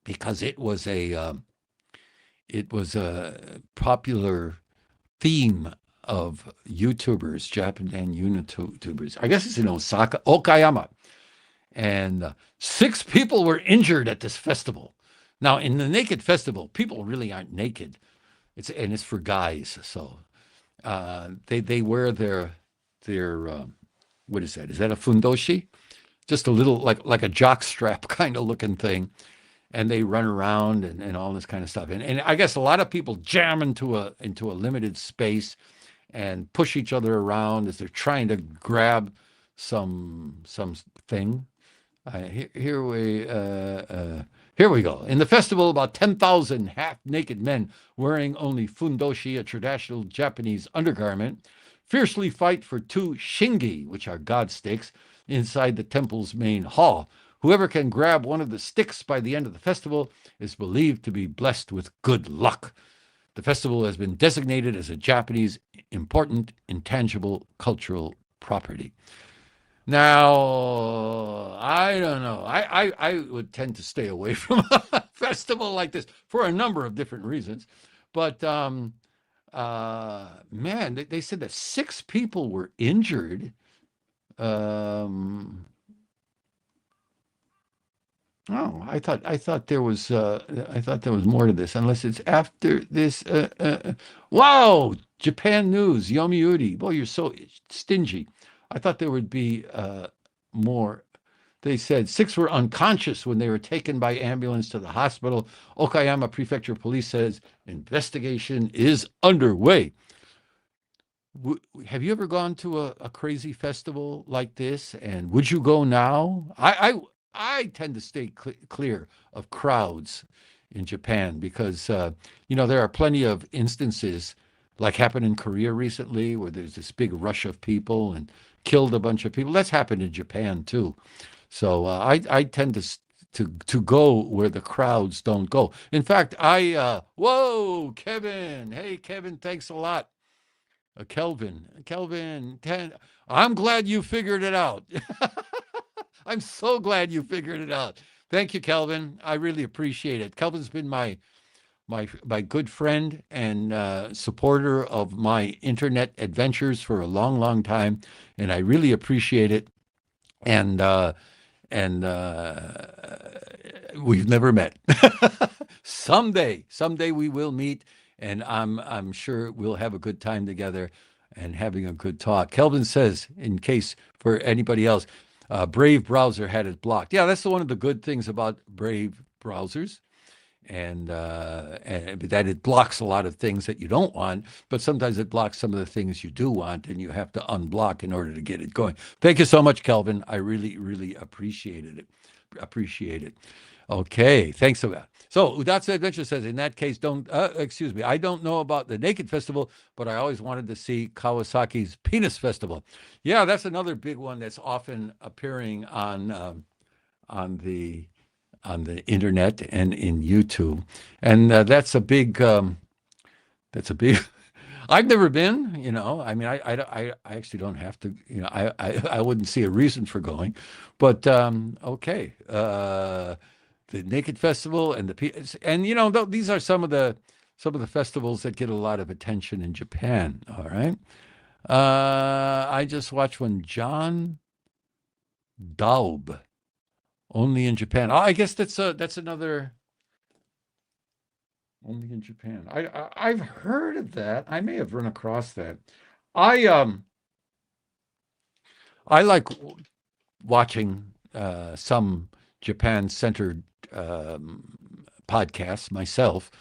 because it was a popular theme of YouTubers, Japanese YouTubers. I guess it's in Osaka, Okayama. And 6 people were injured at this festival. Now, in the Naked Festival, people really aren't naked. It's for guys. So they wear their what is that? Is that a fundoshi? Just a little like a jock strap kind of looking thing, and they run around and all this kind of stuff. And I guess a lot of people jam into a limited space and push each other around as they're trying to grab something. Here we go. In the festival, about 10,000 half-naked men wearing only fundoshi, a traditional Japanese undergarment, fiercely fight for 2 shingi, which are god sticks, inside the temple's main hall. Whoever can grab one of the sticks by the end of the festival is believed to be blessed with good luck. The festival has been designated as a Japanese important intangible cultural property. Now, I don't know. I would tend to stay away from a festival like this for a number of different reasons. But man, they said that 6 people were injured. Oh, I thought there was more to this, unless it's after this. Wow, Japan News, Yomiuri. Boy, you're so stingy. I thought there would be more. They said 6 were unconscious when they were taken by ambulance to the hospital. Okayama Prefecture Police says investigation is underway. Have you ever gone to a crazy festival like this? And would you go now? I tend to stay clear of crowds in Japan because there are plenty of instances like happened in Korea recently where there's this big rush of people and killed a bunch of people. That's happened in Japan too. So I tend to go where the crowds don't go. In fact, whoa, Kevin. Hey, Kevin, thanks a lot. Kelvin 10. I'm glad you figured it out. I'm so glad you figured it out. Thank you, Kelvin. I really appreciate it. Kelvin's been my good friend and supporter of my internet adventures for a long, long time, and I really appreciate it. And we've never met. Someday we will meet, and I'm sure we'll have a good time together and having a good talk. Kelvin says, in case for anybody else, Brave browser had it blocked. Yeah, that's one of the good things about Brave browsers and that it blocks a lot of things that you don't want, but sometimes it blocks some of the things you do want, and you have to unblock in order to get it going. Thank you so much, Kelvin. I really, really appreciated it. Appreciate it. Okay, thanks for that. So Udatsu Adventure says, in that case, excuse me, I don't know about the Naked Festival, but I always wanted to see Kawasaki's Penis Festival. Yeah, that's another big one that's often appearing on the on the internet and in YouTube, and that's a big. I've never been, I mean, I actually don't have to, I wouldn't see a reason for going, but okay, the Naked Festival and and these are some of the festivals that get a lot of attention in Japan. All right, I just watched one, John Daub, only in Japan. Oh, I guess that's another. Only in Japan. I've heard of that. I may have run across that. I I like watching some Japan-centered podcasts myself,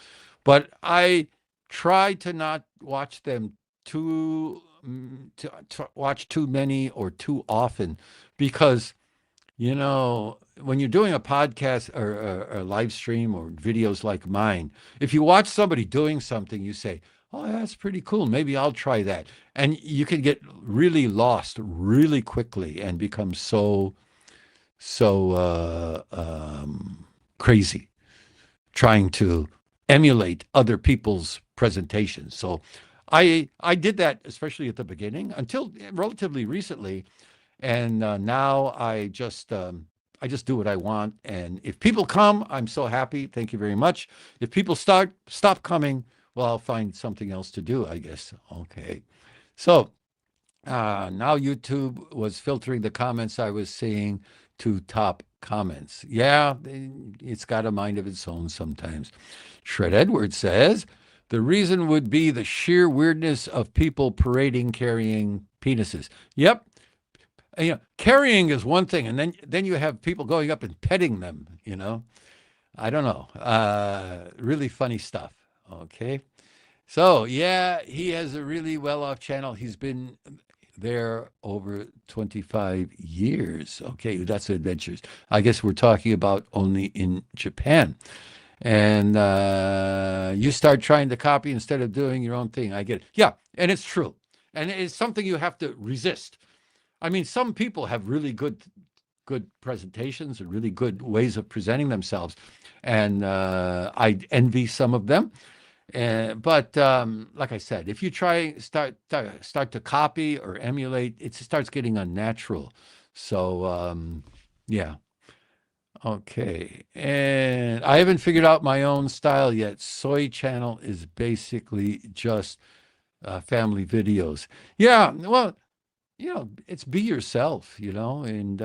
but I try to not watch them to watch too many or too often because when you're doing a podcast or a live stream or videos like mine, if you watch somebody doing something, you say, "Oh, that's pretty cool. Maybe I'll try that." And you can get really lost really quickly and become so crazy trying to emulate other people's presentations. So I did that, especially at the beginning, until relatively recently. And now I just do what I want. And if people come, I'm so happy. Thank you very much. If people stop coming, well, I'll find something else to do, I guess. Okay. So now YouTube was filtering the comments I was seeing to top comments. Yeah, it's got a mind of its own sometimes. Shred Edwards says the reason would be the sheer weirdness of people parading carrying penises. Yep. Carrying is one thing, and then you have people going up and petting them. I don't know. Really funny stuff. Okay, so yeah, he has a really well-off channel. He's been there over 25 years. Okay, that's adventures. I guess we're talking about only in Japan. And you start trying to copy instead of doing your own thing. I get it. Yeah, and it's true, and it's something you have to resist. I mean, some people have really good presentations and really good ways of presenting themselves, and I envy some of them. But like I said, if you start to copy or emulate, it starts getting unnatural. So yeah, okay. And I haven't figured out my own style yet. Soy channel is basically just family videos. Yeah, well. It's be yourself, and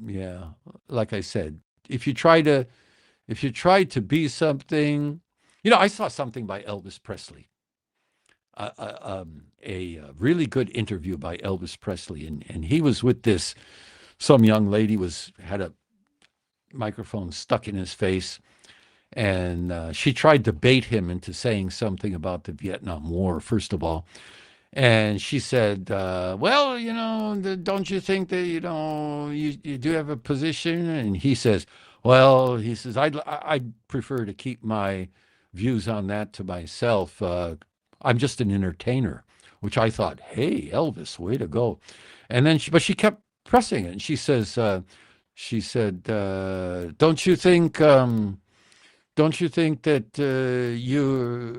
yeah, like I said, if you try to be something, I saw something by Elvis Presley, a really good interview by Elvis Presley, and he was with some young lady had a microphone stuck in his face, and she tried to bait him into saying something about the Vietnam War, first of all. And she said, well, don't you think that, you do have a position? And he says, well, I'd prefer to keep my views on that to myself. I'm just an entertainer, which I thought, hey, Elvis, way to go. And then but she kept pressing it. And she said, don't you think don't you think that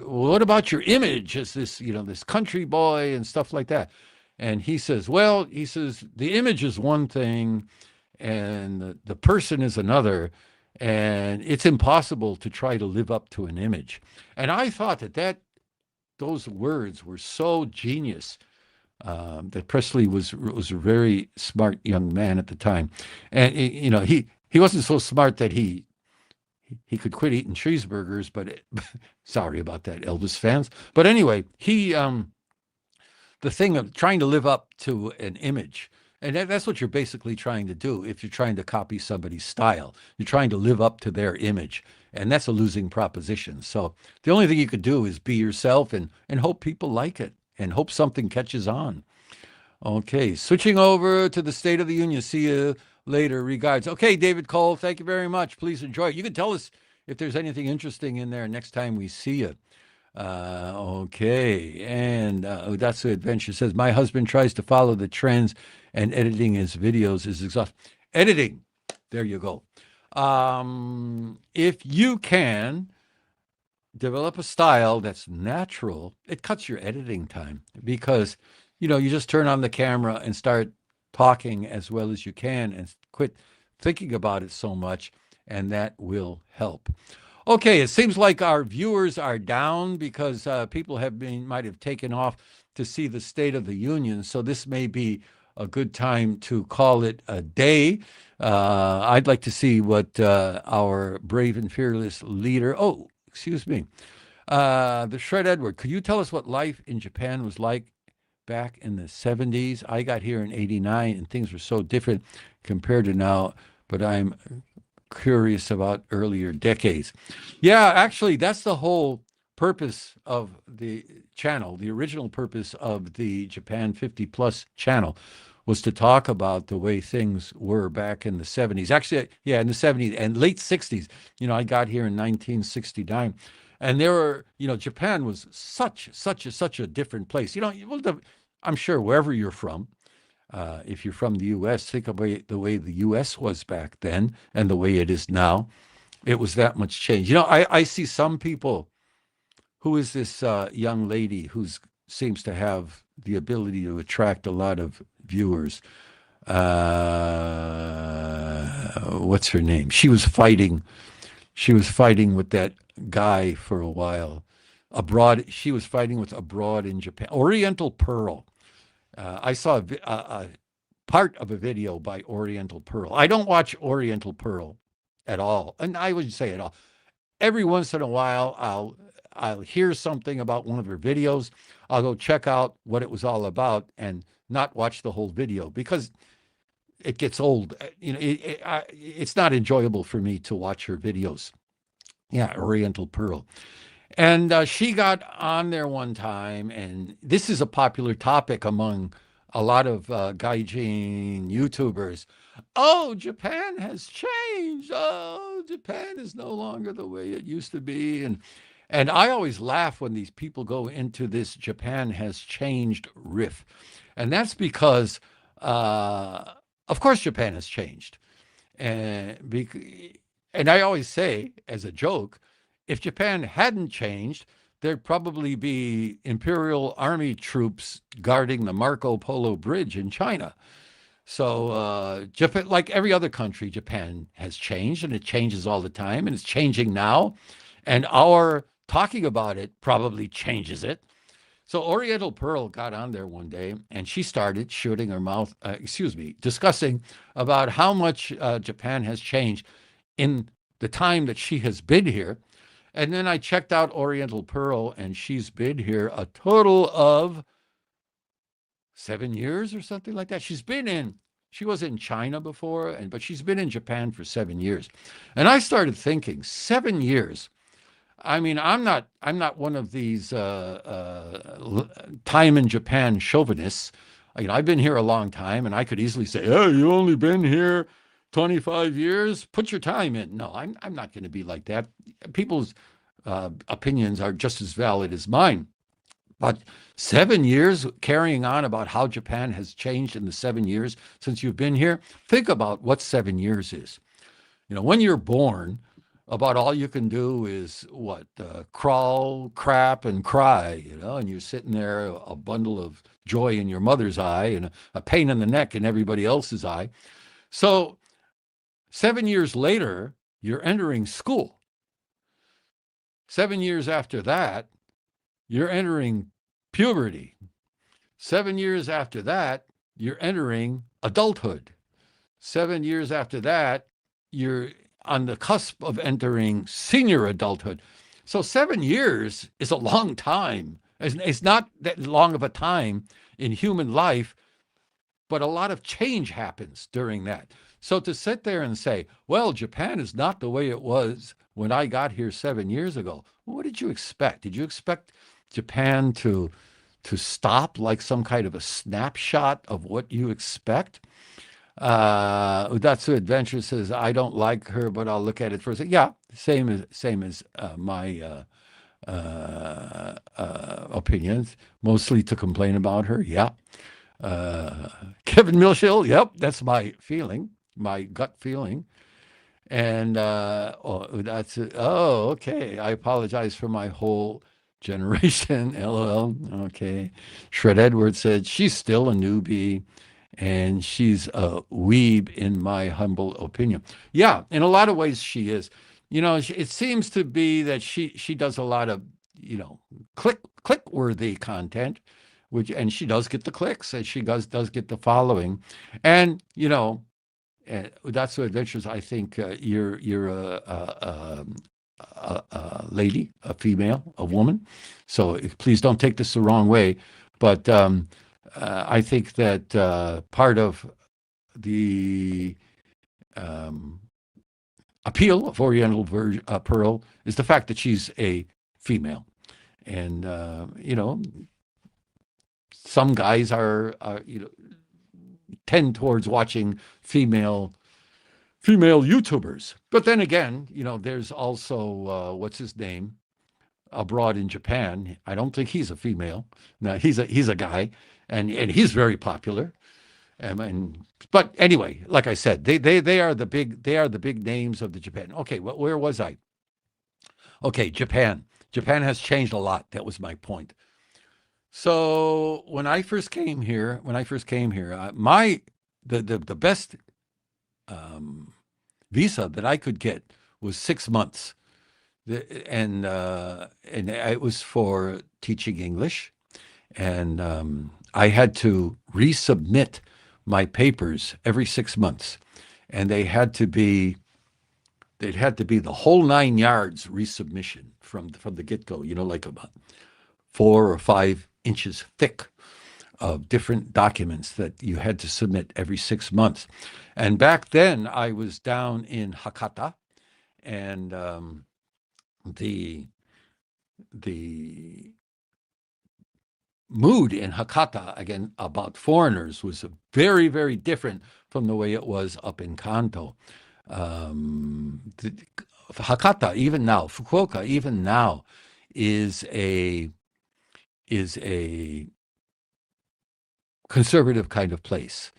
what about your image as this, this country boy and stuff like that? And he says, well, he says, the image is one thing and the person is another. And it's impossible to try to live up to an image. And I thought those words were so genius. That Presley was a very smart young man at the time, and he wasn't so smart that he could quit eating cheeseburgers. But sorry about that, Elvis fans. But anyway, the thing of trying to live up to an image. And that's what you're basically trying to do if you're trying to copy somebody's style. You're trying to live up to their image. And that's a losing proposition. So the only thing you could do is be yourself and hope people like it and hope something catches on. Okay, switching over to the State of the Union. See you later. Regards. Okay, David Cole, thank you very much. Please enjoy it. You can tell us if there's anything interesting in there next time we see you. Okay, and Udatsu Adventure says, my husband tries to follow the trends and editing his videos is exhausting. Editing, there you go. If you can develop a style that's natural, it cuts your editing time because, you just turn on the camera and start talking as well as you can and quit thinking about it so much, and that will help. Okay, it seems like our viewers are down because people might have taken off to see the State of the Union. So this may be a good time to call it a day. I'd like to see what our brave and fearless leader, the Shred Edward, could you tell us what life in Japan was like back in the 70s? I got here in 89 and things were so different compared to now, but I'm curious about earlier decades. Yeah, actually, that's the whole purpose of the channel. The original purpose of the Japan 50 Plus channel was to talk about the way things were back in the 70s. Actually, yeah, in the 70s and late 60s. I got here in 1969. And there were, Japan was such a different place. I'm sure wherever you're from, if you're from the U.S., think about the way the U.S. was back then and the way it is now. It was that much change. I see some people. Who is this young lady who seems to have the ability to attract a lot of viewers? What's her name? She was fighting with that guy for a while abroad. She was fighting with abroad in Japan. Oriental Pearl. I saw a part of a video by Oriental Pearl. I don't watch Oriental Pearl at all, and I wouldn't say at all. Every once in a while, I'll hear something about one of her videos. I'll go check out what it was all about and not watch the whole video because it gets old. It's not enjoyable for me to watch her videos. Yeah, Oriental Pearl. And she got on there one time, and this is a popular topic among a lot of gaijin YouTubers. Oh, Japan has changed. Oh, Japan is no longer the way it used to be. And I always laugh when these people go into this Japan has changed riff. And that's because, of course, Japan has changed. And I always say, as a joke, if Japan hadn't changed, there'd probably be Imperial Army troops guarding the Marco Polo Bridge in China. So Japan, like every other country, Japan has changed, and it changes all the time, and it's changing now. And our talking about it probably changes it. So Oriental Pearl got on there one day, and she started shooting her mouth, discussing about how much Japan has changed in the time that she has been here. And then I checked out Oriental Pearl, and she's been here a total of 7 years or something like that. She was in China before, but she's been in Japan for 7 years. And I started thinking, 7 years. I mean, I'm not one of these time in Japan chauvinists. I've been here a long time, and I could easily say, "Oh, you only been here 25 years. Put your time in." No, I'm not going to be like that. People's opinions are just as valid as mine. But 7 years carrying on about how Japan has changed in the 7 years since you've been here. Think about what 7 years is. When you're born, about all you can do is what, crawl, crap, and cry, and you're sitting there, a bundle of joy in your mother's eye and a pain in the neck in everybody else's eye. So 7 years later, you're entering school. 7 years after that, you're entering puberty. 7 years after that, you're entering adulthood. 7 years after that, you're on the cusp of entering senior adulthood. So 7 years is a long time. It's not that long of a time in human life, but a lot of change happens during that. So to sit there and say, well, Japan is not the way it was when I got here 7 years ago, what did you expect? Did you expect Japan to stop like some kind of a snapshot of what you expect? Udatsu Adventure says, I don't like her, but I'll look at it first. Yeah, same as my opinions, mostly to complain about her. Yeah. Kevin Milshill, yep, that's my feeling, my gut feeling. And that's it. Oh, okay. I apologize for my whole generation. LOL. Okay. Shred Edwards said she's still a newbie and she's a weeb in my humble opinion. Yeah, in a lot of ways she is. It seems to be that she does a lot of, click worthy content, and she does get the clicks and she does get the following. And that's what adventures. I think you're a lady, a female, a woman. So please don't take this the wrong way. But I think that part of the appeal of Oriental Pearl is the fact that she's a female. And, some guys are tend towards watching female YouTubers. But then again, there's also what's his name abroad in Japan. I don't think he's a female. No, he's a guy, and he's very popular. But anyway, like I said, they are the big names of the Japan. Okay, where was I? Okay, Japan. Japan has changed a lot. That was my point. So when I first came here, the best visa that I could get was 6 months, and it was for teaching English, and I had to resubmit my papers every 6 months, and they'd had to be the whole 9 yards resubmission from the get-go. Like about 4 or 5 inches thick of different documents that you had to submit every 6 months. And back then I was down in Hakata, and the mood in Hakata, again, about foreigners was very, very different from the way it was up in Kanto. Hakata, even now, Fukuoka, even now, is a conservative kind of place,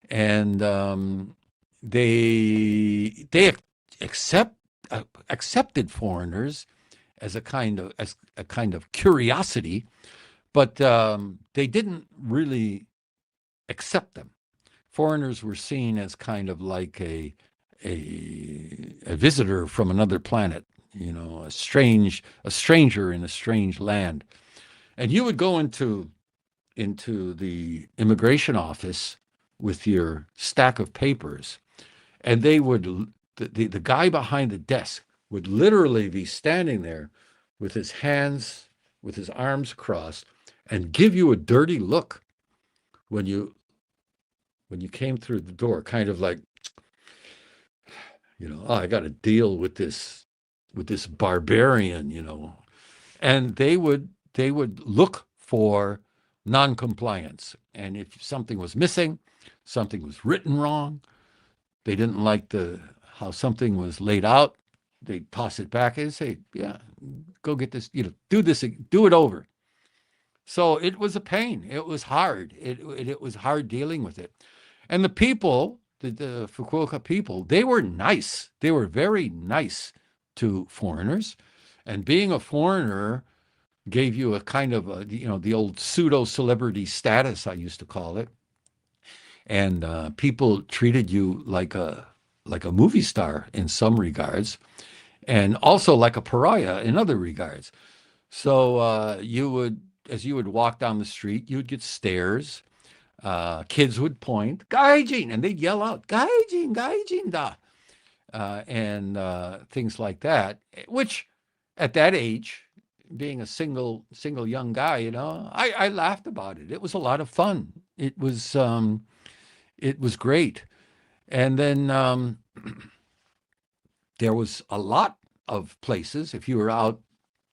and they accepted foreigners as a kind of curiosity, but they didn't really accept them. Foreigners were seen as kind of like a visitor from another planet, a stranger in a strange land. And you would go into the immigration office with your stack of papers, and the guy behind the desk would literally be standing there with his arms crossed, and give you a dirty look when you came through the door, kind of like, oh, I got to deal with this barbarian, and they would look for non-compliance. And if something was missing, something was written wrong, they didn't like how something was laid out, they'd toss it back and say, yeah, go get this, do this, do it over. So it was a pain. It was hard. It was hard dealing with it. And the people, the Fukuoka people, they were nice. They were very nice to foreigners. And being a foreigner gave you a kind of a, the old pseudo celebrity status, I used to call it. And people treated you like a movie star in some regards, and also like a pariah in other regards. So as you would walk down the street, you would get stares. Kids would point, "Gaijin," and they'd yell out, "Gaijin, Gaijin da," and things like that. Which, at that age, being a single young guy, I laughed about it. It was a lot of fun. It was great. And then there was a lot of places. If you were out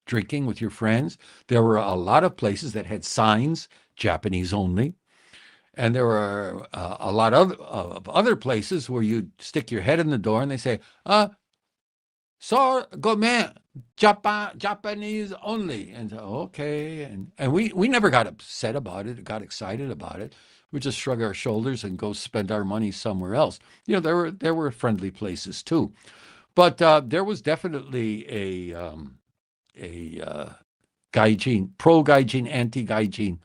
drinking with your friends, there were a lot of places that had signs, Japanese only. And there were a lot of other places where you'd stick your head in the door and they say, "So, gomen, Japanese only." And so, okay. And we never got upset about it, got excited about it. We just shrug our shoulders and go spend our money somewhere else. There were friendly places too. But there was definitely a gaijin, pro-gaijin, anti-gaijin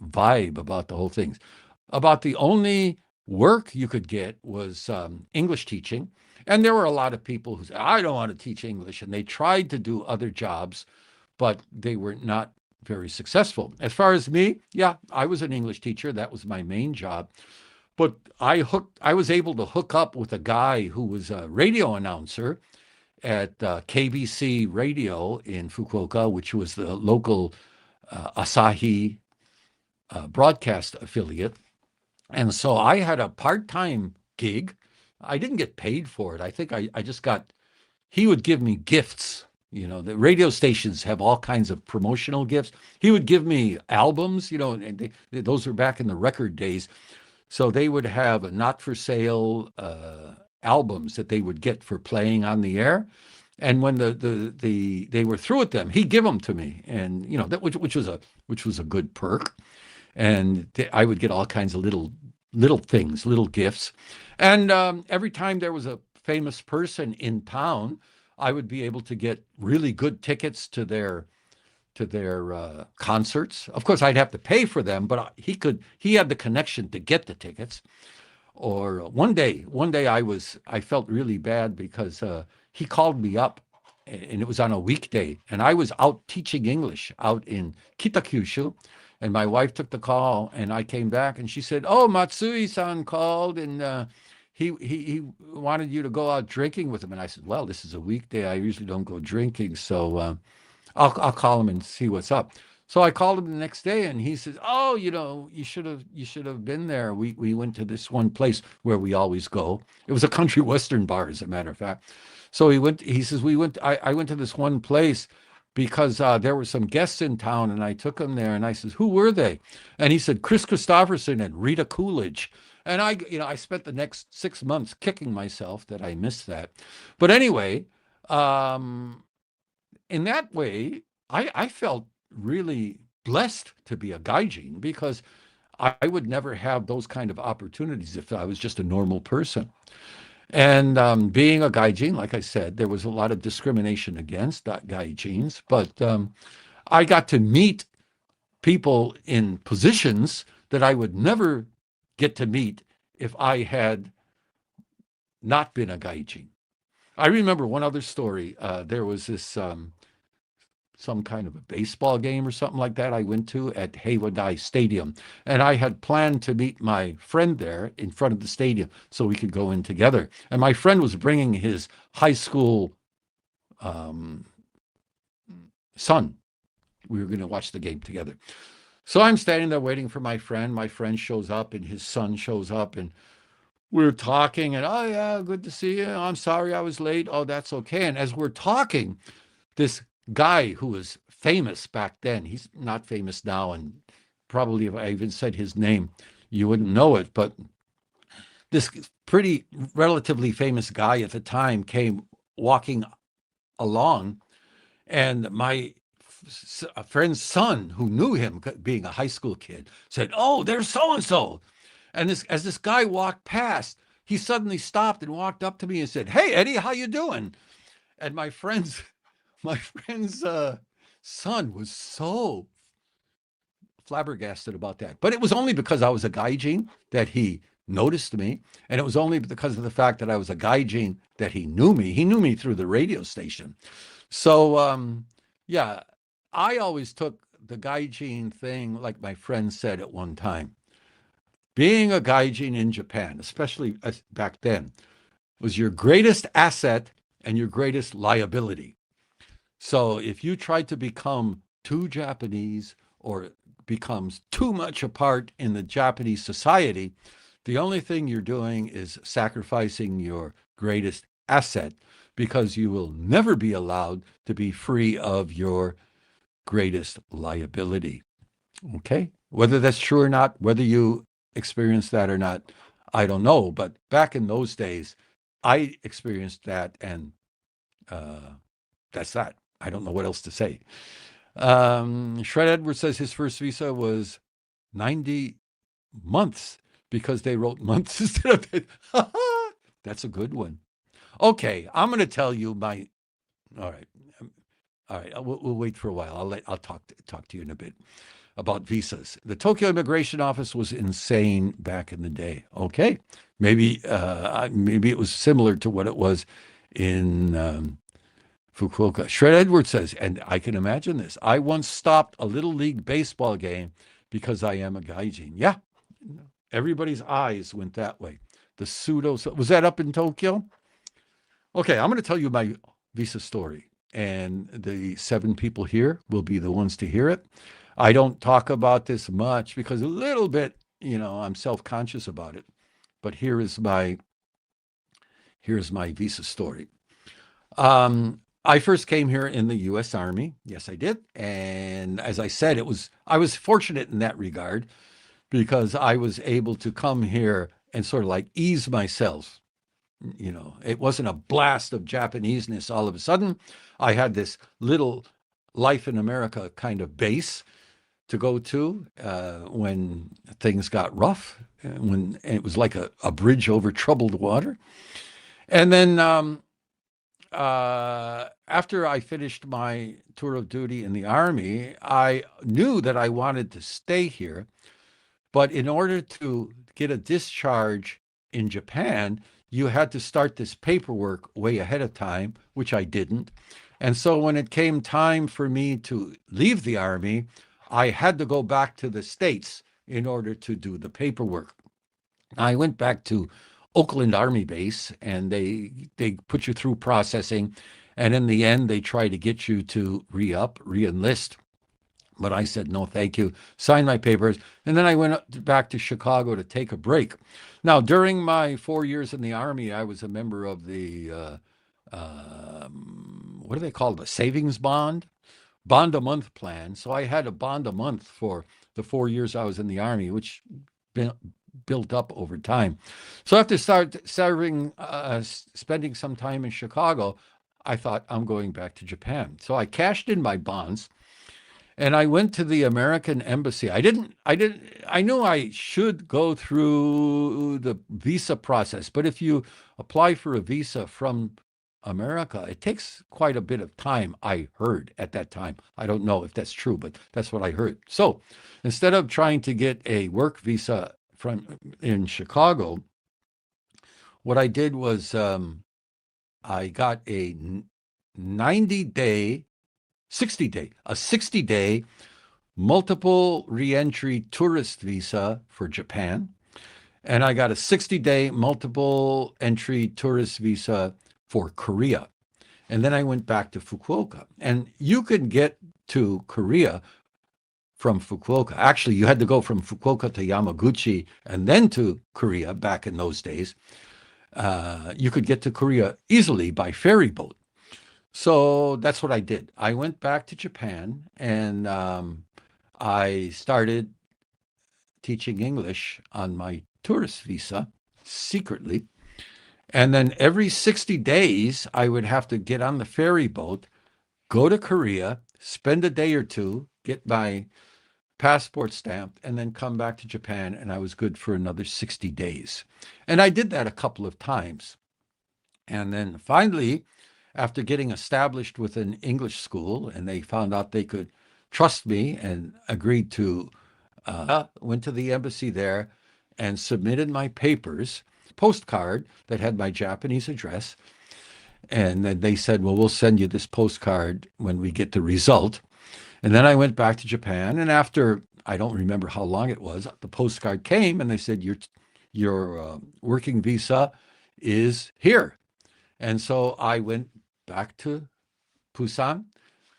vibe about the whole thing. About the only work you could get was English teaching. And there were a lot of people who said, "I don't want to teach English." And they tried to do other jobs, but they were not very successful. As far as me, yeah, I was an English teacher. That was my main job. But I was able to hook up with a guy who was a radio announcer at KBC Radio in Fukuoka, which was the local Asahi broadcast affiliate. And so I had a part-time gig. I didn't get paid for it. I think I just he would give me gifts. The radio stations have all kinds of promotional gifts. He would give me albums, and those were back in the record days. So they would have not for sale albums that they would get for playing on the air. And when they were through with them, he'd give them to me, and that which was a good perk. And I would get all kinds of little things, little gifts. And every time there was a famous person in town, I would be able to get really good tickets to their concerts. Of course, I'd have to pay for them, but he had the connection to get the tickets. Or one day I felt really bad because he called me up, and it was on a weekday, and I was out teaching English out in Kitakyushu. And my wife took the call, and I came back, and she said, "Oh, Matsui-san called, and he wanted you to go out drinking with him." And I said, "Well, this is a weekday. I usually don't go drinking, so I'll call him and see what's up." So I called him the next day, and he says, "Oh, you should have been there. We went to this one place where we always go. It was a country western bar, as a matter of fact." So he says, I went to this one place because there were some guests in town, and I took them there. And I said, "Who were they?" And he said, "Chris Christopherson and Rita Coolidge." And I spent the next 6 months kicking myself that I missed that. But anyway, in that way, I felt really blessed to be a gaijin, because I would never have those kind of opportunities if I was just a normal person. And being a gaijin, like I said, there was a lot of discrimination against gaijins, but I got to meet people in positions that I would never get to meet if I had not been a gaijin. I remember one other story. There was this some kind of a baseball game or something like that I went to at Heiwadai Stadium. And I had planned to meet my friend there in front of the stadium so we could go in together. And my friend was bringing his high school son. We were going to watch the game together. So I'm standing there waiting for my friend. My friend shows up, and his son shows up, and we're talking, and, "Oh, yeah, good to see you. I'm sorry I was late." "Oh, that's okay." And as we're talking, this guy who was famous back then, he's not famous now, and probably if I even said his name, you wouldn't know it, but this pretty relatively famous guy at the time came walking along, and my friend's son, who knew him being a high school kid, said, "Oh, there's so-and-so." And as this guy walked past, he suddenly stopped and walked up to me and said, "Hey, Eddie, how you doing?" And my friend's son was so flabbergasted about that. But it was only because I was a gaijin that he noticed me. And it was only because of the fact that I was a gaijin that he knew me. He knew me through the radio station. So, yeah, I always took the gaijin thing, like my friend said at one time. Being a gaijin in Japan, especially back then, was your greatest asset and your greatest liability. So if you try to become too Japanese or becomes too much a part in the Japanese society, the only thing you're doing is sacrificing your greatest asset because you will never be allowed to be free of your greatest liability. Okay? Whether that's true or not, whether you experience that or not, I don't know. But back in those days, I experienced that, and uh, that's that. I don't know what else to say. Shred Edwards says his first visa was 90 months because they wrote months instead of it. That's a good one. Okay, I'm going to tell you my. All right, all right. We'll wait for a while. I'll talk to you in a bit about visas. The Tokyo Immigration Office was insane back in the day. Okay, maybe it was similar to what it was in Fukuoka. Shred Edwards says, and I can imagine this. I once stopped a little league baseball game because I am a gaijin. Yeah, everybody's eyes went that way. The pseudo was that up in Tokyo? Okay, I'm going to tell you my visa story, and the 7 people here will be the ones to hear it. I don't talk about this much because a little bit, I'm self-conscious about it. But here's my visa story. I first came here in the U.S. Army. Yes, I did. And as I said, I was fortunate in that regard because I was able to come here and sort of like ease myself. It wasn't a blast of Japaneseness all of a sudden. I had this little life in America kind of base to go to when things got rough, when it was like a bridge over troubled water. And then after I finished my tour of duty in the Army, I knew that I wanted to stay here. But in order to get a discharge in Japan, you had to start this paperwork way ahead of time, which I didn't. And so when it came time for me to leave the Army, I had to go back to the States in order to do the paperwork. I went back to Oakland Army Base, and they put you through processing, and in the end, they try to get you to re-enlist. But I said, no, thank you, signed my papers, and then I went back to Chicago to take a break. Now, during my 4 years in the Army, I was a member of the, what do they call it, a savings bond a month plan. So I had a bond a month for the 4 years I was in the Army, which built up over time. So after spending some time in Chicago, I thought I'm going back to Japan. So I cashed in my bonds and I went to the American embassy. I knew I should go through the visa process, but if you apply for a visa from America, it takes quite a bit of time, I heard at that time. I don't know if that's true, but that's what I heard. So instead of trying to get a work visa in Chicago, what I did was I got a 60-day multiple reentry tourist visa for Japan. And I got a 60-day multiple entry tourist visa for Korea. And then I went back to Fukuoka. And you could get to Korea from Fukuoka. Actually, you had to go from Fukuoka to Yamaguchi and then to Korea back in those days. You could get to Korea easily by ferry boat. So that's what I did. I went back to Japan and I started teaching English on my tourist visa secretly. And then every 60 days, I would have to get on the ferry boat, go to Korea, spend a day or two, get my passport stamped, and then come back to Japan. And I was good for another 60 days. And I did that a couple of times. And then finally, after getting established with an English school, and they found out they could trust me and agreed to went to the embassy there and submitted my papers, postcard that had my Japanese address. And then they said, well, we'll send you this postcard when we get the result. And then I went back to Japan. And after, I don't remember how long it was, the postcard came and they said, your working visa is here. And so I went back to Busan,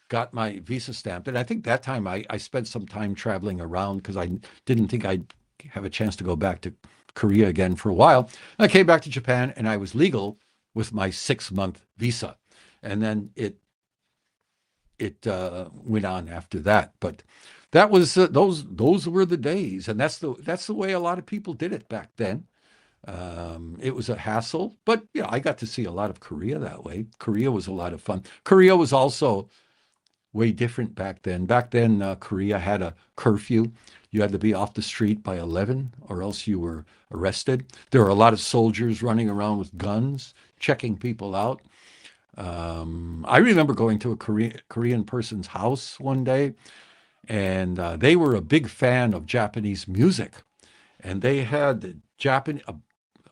got my visa stamped. And I think that time I spent some time traveling around because I didn't think I'd have a chance to go back to Korea again for a while. I came back to Japan and I was legal with my 6-month visa. And then it went on after that. But that was those were the days, and that's the way a lot of people did it back then. It was a hassle, but yeah, I got to see a lot of Korea that way. Korea was a lot of fun. Korea was also way different back then. Back then, Korea had a curfew. You had to be off the street by 11 or else you were arrested. There were a lot of soldiers running around with guns, checking people out. I remember going to a Korean person's house one day, and they were a big fan of Japanese music. And they had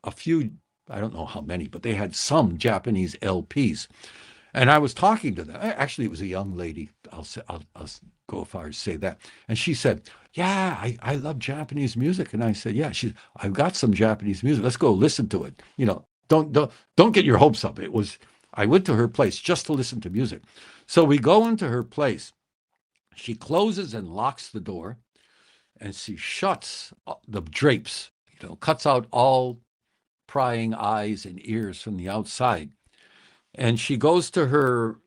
a few, I don't know how many, but they had some Japanese LPs. And I was talking to them. Actually, it was a young lady. I'll go far as say that. And she said, "Yeah, I love Japanese music." And I said, "Yeah." I've got some Japanese music. Let's go listen to it. Don't get your hopes up. I went to her place just to listen to music. So we go into her place. She closes and locks the door, and she shuts the drapes. Cuts out all prying eyes and ears from the outside. And she goes to her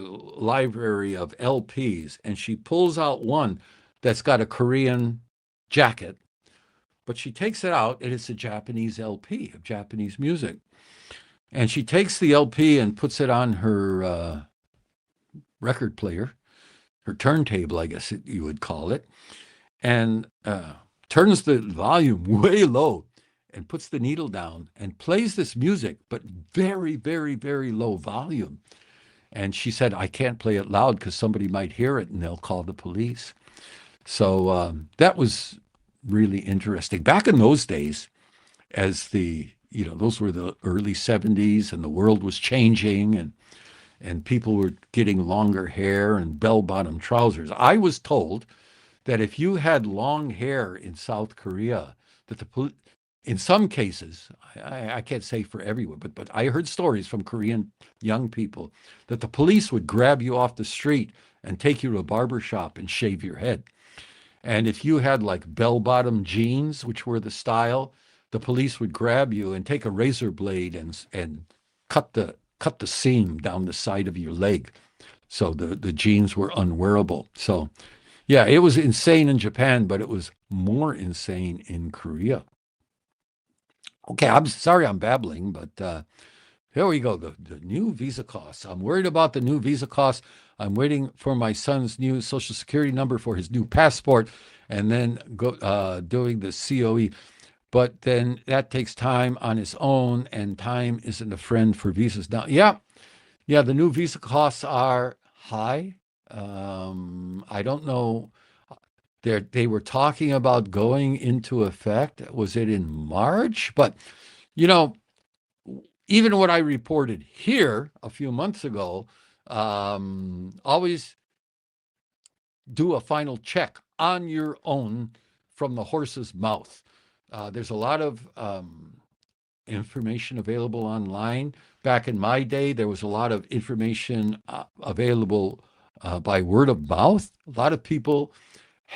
library of LPs and she pulls out one that's got a Korean jacket, but she takes it out and it's a Japanese LP of Japanese music. And she takes the LP and puts it on her record player, her turntable, I guess you would call it, and turns the volume way low and puts the needle down and plays this music, but very, very, very low volume. And she said, I can't play it loud because somebody might hear it and they'll call the police. So that was really interesting. Back in those days, as those were the early 70s and the world was changing and people were getting longer hair and bell-bottom trousers. I was told that if you had long hair in South Korea, that in some cases, I can't say for everyone, but I heard stories from Korean young people that the police would grab you off the street and take you to a barber shop and shave your head. And if you had like bell-bottom jeans, which were the style, the police would grab you and take a razor blade and cut the seam down the side of your leg. So the jeans were unwearable. So yeah, it was insane in Japan, but it was more insane in Korea. Okay, I'm sorry I'm babbling, but here we go. The new visa costs. I'm worried about the new visa costs. I'm waiting for my son's new social security number for his new passport and then doing the COE. But then that takes time on its own, and time isn't a friend for visas. Now, yeah, the new visa costs are high. I don't know. They were talking about going into effect. Was it in March? But, even what I reported here a few months ago, always do a final check on your own from the horse's mouth. There's a lot of information available online. Back in my day, there was a lot of information available by word of mouth. A lot of people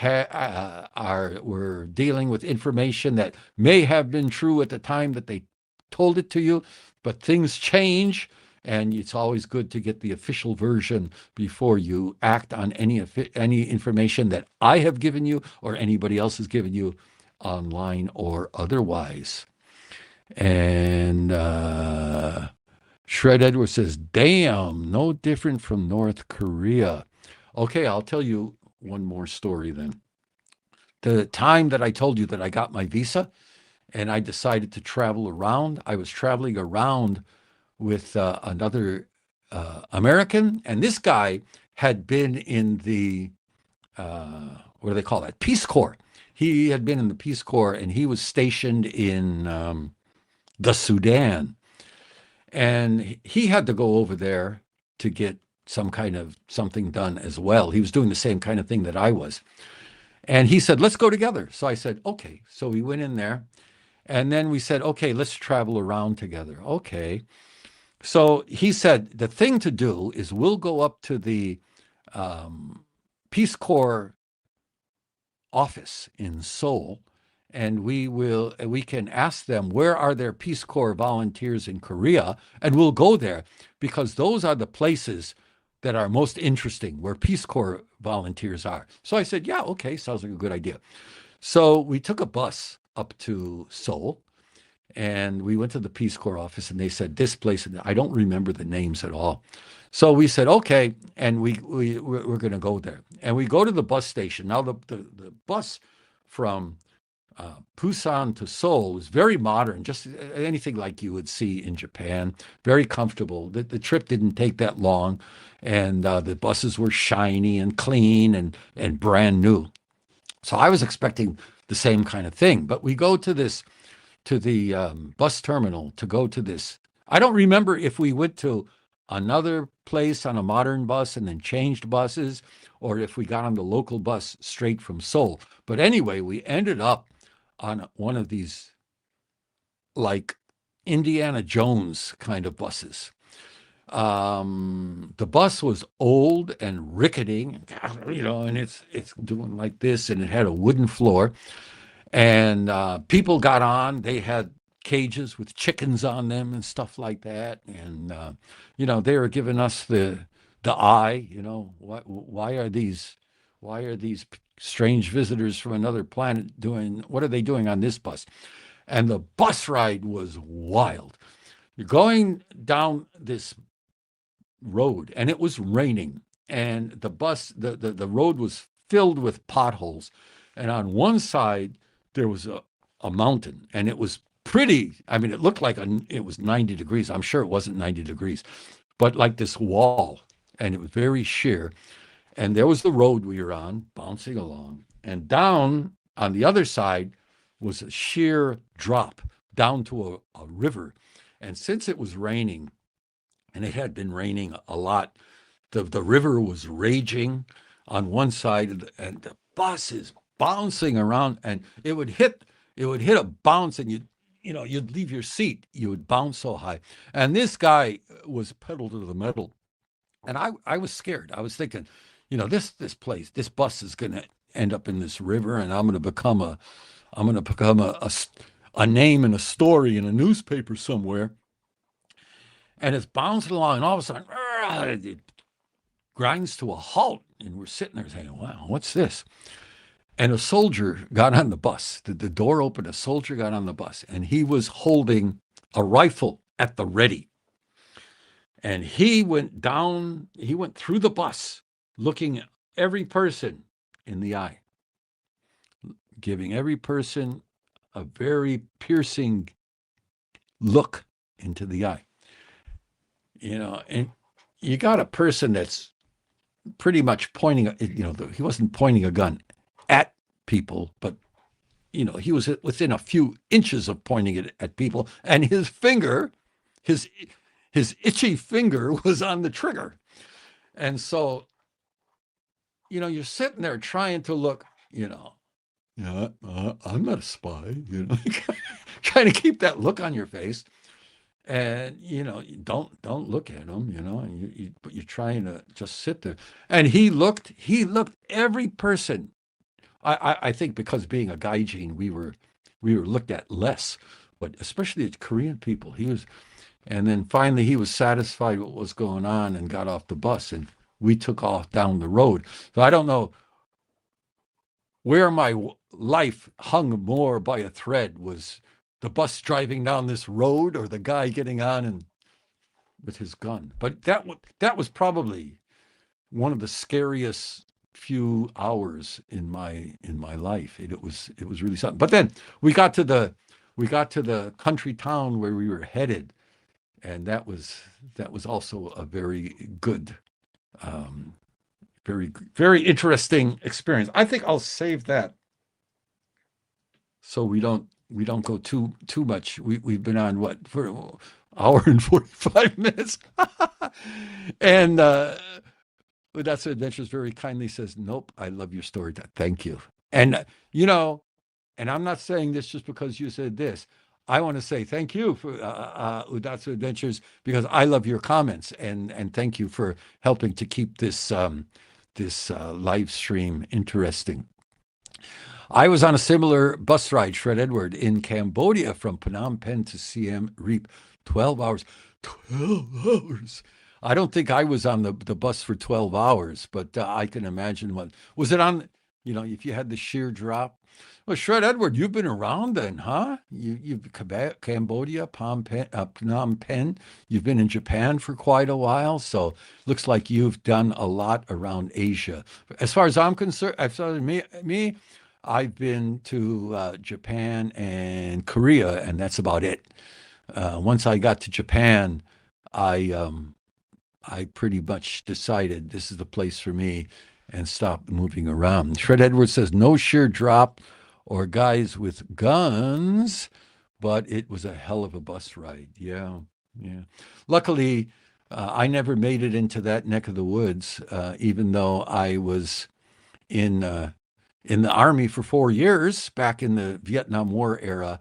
were dealing with information that may have been true at the time that they told it to you, but things change, and it's always good to get the official version before you act on any information that I have given you or anybody else has given you online or otherwise. And Shred Edwards says, damn, no different from North Korea. Okay, I'll tell you one more story then. The time that I told you that I got my visa and I decided to travel around, I was traveling around with another American, and this guy had been in the what do they call that? Peace Corps. He had been in the Peace Corps, and he was stationed in the Sudan, and he had to go over there to get some kind of something done as well. He was doing the same kind of thing that I was. And he said, let's go together. So I said, okay. So we went in there, and then we said, okay, let's travel around together. Okay. So he said, the thing to do is we'll go up to the Peace Corps office in Seoul, and we can ask them, where are there Peace Corps volunteers in Korea, and we'll go there because those are the places that are most interesting, where Peace Corps volunteers are. So I said, yeah, okay, sounds like a good idea. So we took a bus up to Seoul, and we went to the Peace Corps office, and they said this place, and I don't remember the names at all. So we said, okay, and we're going to go there. And we go to the bus station. Now, the bus from Busan to Seoul was very modern, just anything like you would see in Japan, very comfortable. The trip didn't take that long, and the buses were shiny and clean and brand new. So I was expecting the same kind of thing. But we go to the bus terminal to go to this. I don't remember if we went to another place on a modern bus and then changed buses, or if we got on the local bus straight from Seoul. But anyway, we ended up on one of these like Indiana Jones kind of buses. The bus was old and rickety, and it's doing like this, and it had a wooden floor. And people got on. They had cages with chickens on them and stuff like that. And they were giving us the eye. Why are these strange visitors from another planet doing? What are they doing on this bus? And the bus ride was wild. You're going down this road, and it was raining, and the road was filled with potholes, and on one side there was a mountain, and it was pretty. I mean, it looked like it was 90 degrees. I'm sure it wasn't 90 degrees, but like this wall, and it was very sheer. And there was the road we were on, bouncing along, and down on the other side was a sheer drop down to a river. And since it was raining, and it had been raining a lot, the river was raging on one side, and the bus is bouncing around, and it would hit a bounce, and you'd leave your seat. You would bounce so high. And this guy was pedal to the metal, and I was scared. I was thinking, this bus is going to end up in this river, and I'm going to become a name in a story in a newspaper somewhere. And it's bouncing along, and all of a sudden, it grinds to a halt, and we're sitting there saying, wow, what's this? And a soldier got on the bus. The door opened, a soldier got on the bus, and he was holding a rifle at the ready. And he went through the bus, looking every person in the eye, giving every person a very piercing look into the eye. And you got a person that's pretty much pointing, he wasn't pointing a gun at people, but, he was within a few inches of pointing it at people, and his finger, his itchy finger was on the trigger. And so, you're sitting there trying to look, I'm not a spy, trying to keep that look on your face. And don't look at him, but you're trying to just sit there. And he looked every person. I think because being a gaijin, we were looked at less, but especially the Korean people. And then finally he was satisfied with what was going on and got off the bus, and we took off down the road. So I don't know where my life hung more by a thread, was the bus driving down this road or the guy getting on and with his gun. But that was probably one of the scariest few hours in my life. It was really something. But then we got to the country town where we were headed, and that was also a very good, very very interesting experience. I think I'll save that so we don't go too much. We've been on what for an hour and 45 minutes, and that's Adventures very kindly says, "Nope, I love your story. Thank you." And you know, and I'm not saying this just because you said this. I want to say thank you for Udatsu Adventures because I love your comments and thank you for helping to keep this live stream interesting. I was on a similar bus ride, Fred Edward, in Cambodia from Phnom Penh to Siem Reap, 12 hours. 12 hours. I don't think I was on the bus for 12 hours, but I can imagine what was it on, if you had the sheer drop. Well, Shred Edward, you've been around then, huh? You've Cambodia, Phnom Penh. You've been in Japan for quite a while, so looks like you've done a lot around Asia. As far as I'm concerned, as far as me, I've been to Japan and Korea, and that's about it. Once I got to Japan, I pretty much decided this is the place for me and stopped moving around. Shred Edwards says no sheer drop or guys with guns, but it was a hell of a bus ride. Yeah, yeah. Luckily, I never made it into that neck of the woods, even though I was in the army for 4 years back in the Vietnam War era.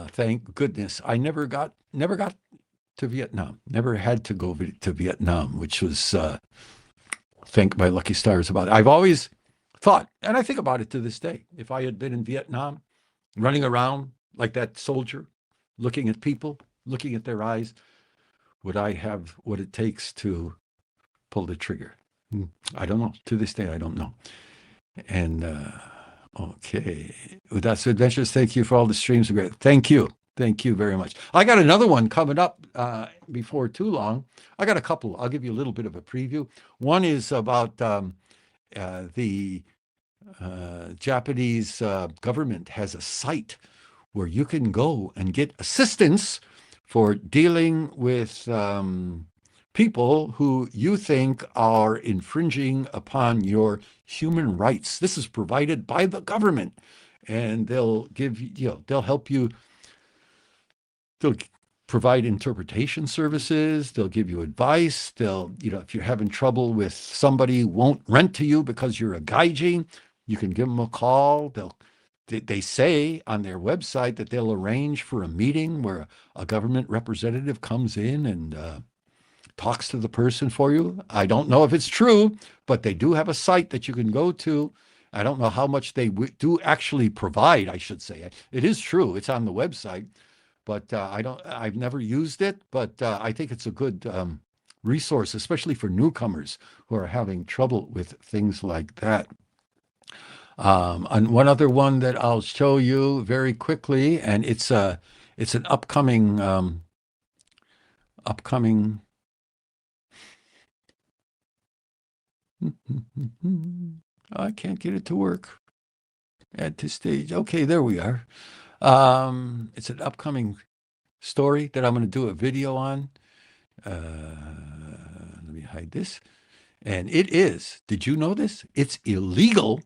Thank goodness I never got to Vietnam. Never had to go to Vietnam, which was thank my lucky stars about it. I've always thought, and I think about it to this day, if I had been in Vietnam, running around like that soldier, looking at people, looking at their eyes, would I have what it takes to pull the trigger? I don't know. To this day, I don't know. And okay, that's Adventures. Thank you for all the streams. Thank you. Thank you very much. I got another one coming up before too long. I got a couple. I'll give you a little bit of a preview. One is about the Japanese government has a site where you can go and get assistance for dealing with people who you think are infringing upon your human rights. This is provided by the government, and they'll give they'll help you. They'll provide interpretation services. They'll give you advice. They'll, if you're having trouble with somebody who won't rent to you because you're a gaijin, you can give them a call. They say on their website that they'll arrange for a meeting where a government representative comes in and talks to the person for you. I don't know if it's true, but they do have a site that you can go to. I don't know how much they do actually provide, I should say. It is true. It's on the website, but I've never used it, but I think it's a good resource, especially for newcomers who are having trouble with things like that. And one other one that I'll show you very quickly, and it's an upcoming I can't get it to work. Add to stage. Okay, there we are. It's an upcoming story that I'm going to do a video on. Let me hide this. And it is, did you know this? It's illegal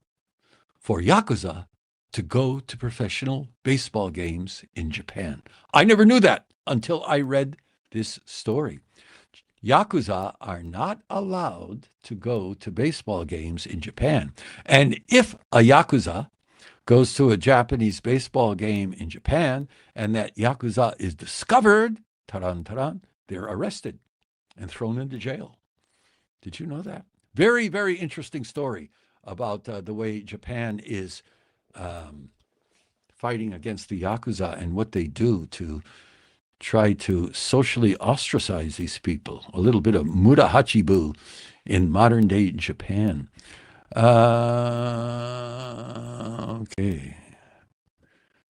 for Yakuza to go to professional baseball games in Japan. I never knew that until I read this story. Yakuza are not allowed to go to baseball games in Japan. And if a Yakuza goes to a Japanese baseball game in Japan and that Yakuza is discovered, taran, they're arrested and thrown into jail. Did you know that? Very, very interesting story about the way Japan is fighting against the Yakuza and what they do to try to socially ostracize these people. A little bit of Muda Hachibu in modern day Japan. Okay.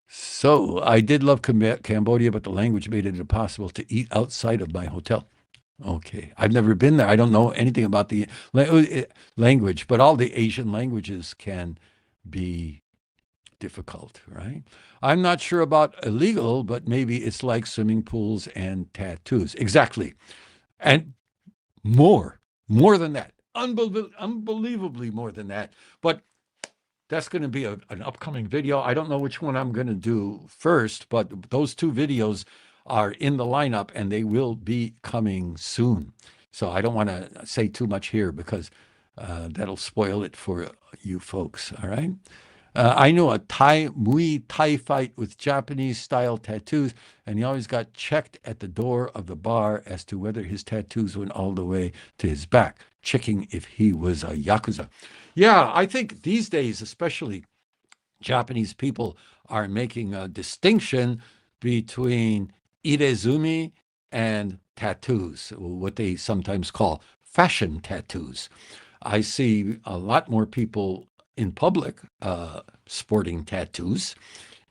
So I did love Cambodia, but the language made it impossible to eat outside of my hotel. Okay. I've never been there. I don't know anything about the language, but all the Asian languages can be difficult, right? I'm not sure about illegal, but maybe it's like swimming pools and tattoos. Exactly. And more, more than that. Unbelievably more than that. But that's going to be an upcoming video. I don't know which one I'm going to do first, but those two videos are in the lineup and they will be coming soon. So I don't want to say too much here because that'll spoil it for you folks. All right. I knew a Muay Thai fight with Japanese style tattoos, and he always got checked at the door of the bar as to whether his tattoos went all the way to his back, checking if he was a Yakuza. Yeah, I think these days, especially Japanese people are making a distinction between irezumi and tattoos, what they sometimes call fashion tattoos. I see a lot more people in public sporting tattoos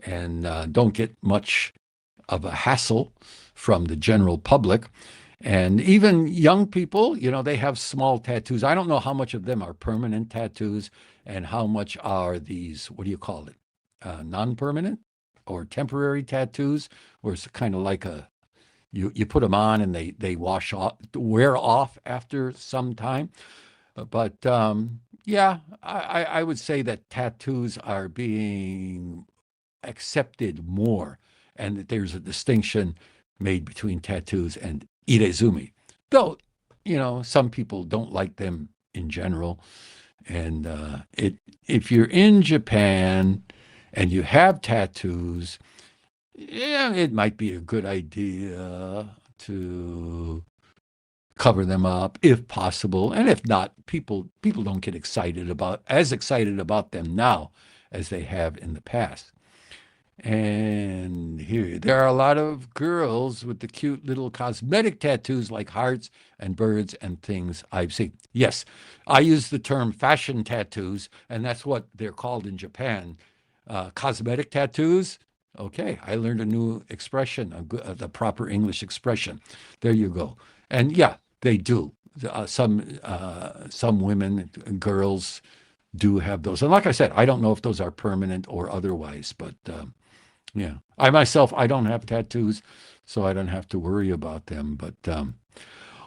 and don't get much of a hassle from the general public. And even young people, you know, they have small tattoos. I don't know how much of them are permanent tattoos and how much are these, what do you call it, non-permanent or temporary tattoos, where it's kind of like you put them on and they wash off, wear off after some time. But yeah, I would say that tattoos are being accepted more, and that there's a distinction made between tattoos and irezumi. Though, you know, some people don't like them in general. And if you're in Japan and you have tattoos, yeah, it might be a good idea to cover them up if possible. And if not, people don't get excited about them now as they have in the past. And here, there are a lot of girls with the cute little cosmetic tattoos like hearts and birds and things I've seen. Yes, I use the term fashion tattoos, and that's what they're called in Japan. Cosmetic tattoos. Okay, I learned a new expression, the proper English expression. There you go. And yeah, they do. Some women and girls do have those. And like I said, I don't know if those are permanent or otherwise, but yeah, I myself, I don't have tattoos, so I don't have to worry about them. But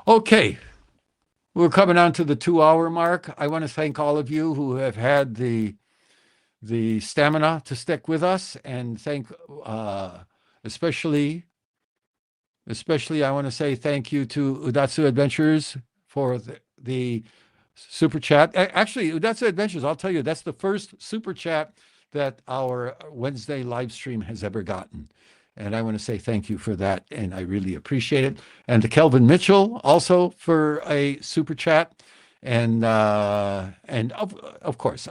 okay, we're coming on to the 2 hour mark. I want to thank all of you who have had the stamina to stick with us, and thank especially I want to say thank you to Udatsu Adventures for the super chat. Actually, Udatsu Adventures, I'll tell you, that's the first super chat that our Wednesday live stream has ever gotten. And I want to say thank you for that, and I really appreciate it. And to Kelvin Mitchell also for a super chat, and of course,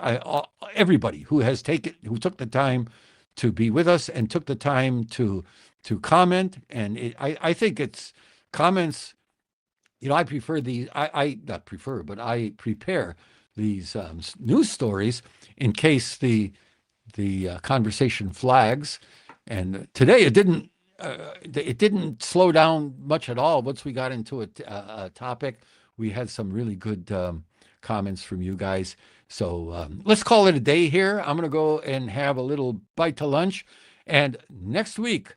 everybody who took the time to be with us and took the time to comment. And I think it's comments. You know, I prefer these. I not prefer, but I prepare these news stories in case the conversation flags. And today it didn't slow down much at all. Once we got into a topic, we had some really good comments from you guys. So let's call it a day here. I'm going to go and have a little bite to lunch, and next week,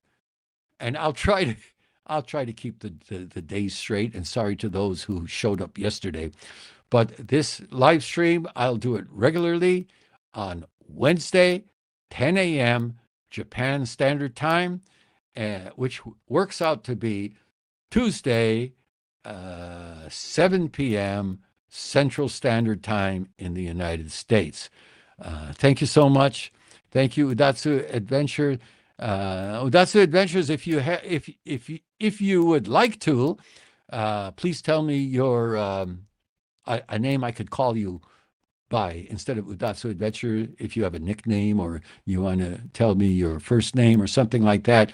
and I'll try to keep the days straight. And sorry to those who showed up yesterday, but this live stream, I'll do it regularly on Wednesday, 10 a.m. Japan Standard Time, which works out to be Tuesday, 7 p.m. Central Standard Time in the United States. Thank you so much. Thank you, Udatsu Adventure. Udatsu Adventures, if you would like to, please tell me your a name I could call you by instead of Udatsu Adventure. If you have a nickname or you want to tell me your first name or something like that,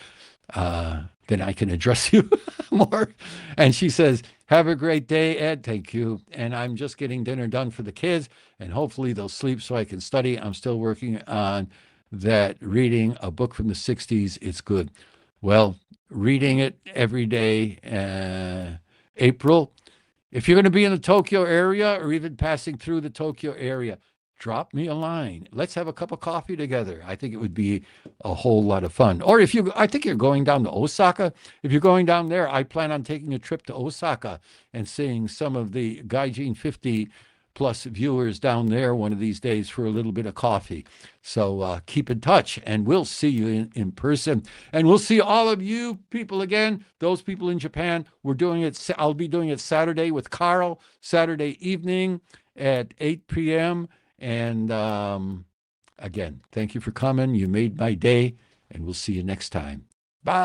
then I can address you more. And she says, have a great day, Ed. Thank you. And I'm just getting dinner done for the kids, and hopefully they'll sleep so I can study. I'm still working on that, reading a book from the 60s. It's good. Well, reading it every day. April, if you're going to be in the Tokyo area or even passing through the Tokyo area, drop me a line. Let's have a cup of coffee together. I think it would be a whole lot of fun. Or if you, I think you're going down to Osaka. If you're going down there, I plan on taking a trip to Osaka and seeing some of the GAIJIN50 plus viewers down there one of these days for a little bit of coffee. So keep in touch, and we'll see you in person. And we'll see all of you people again, those people in Japan. We're doing it, I'll be doing it Saturday with Carl, Saturday evening at 8 p.m. And again, thank you for coming. You made my day, and we'll see you next time. Bye.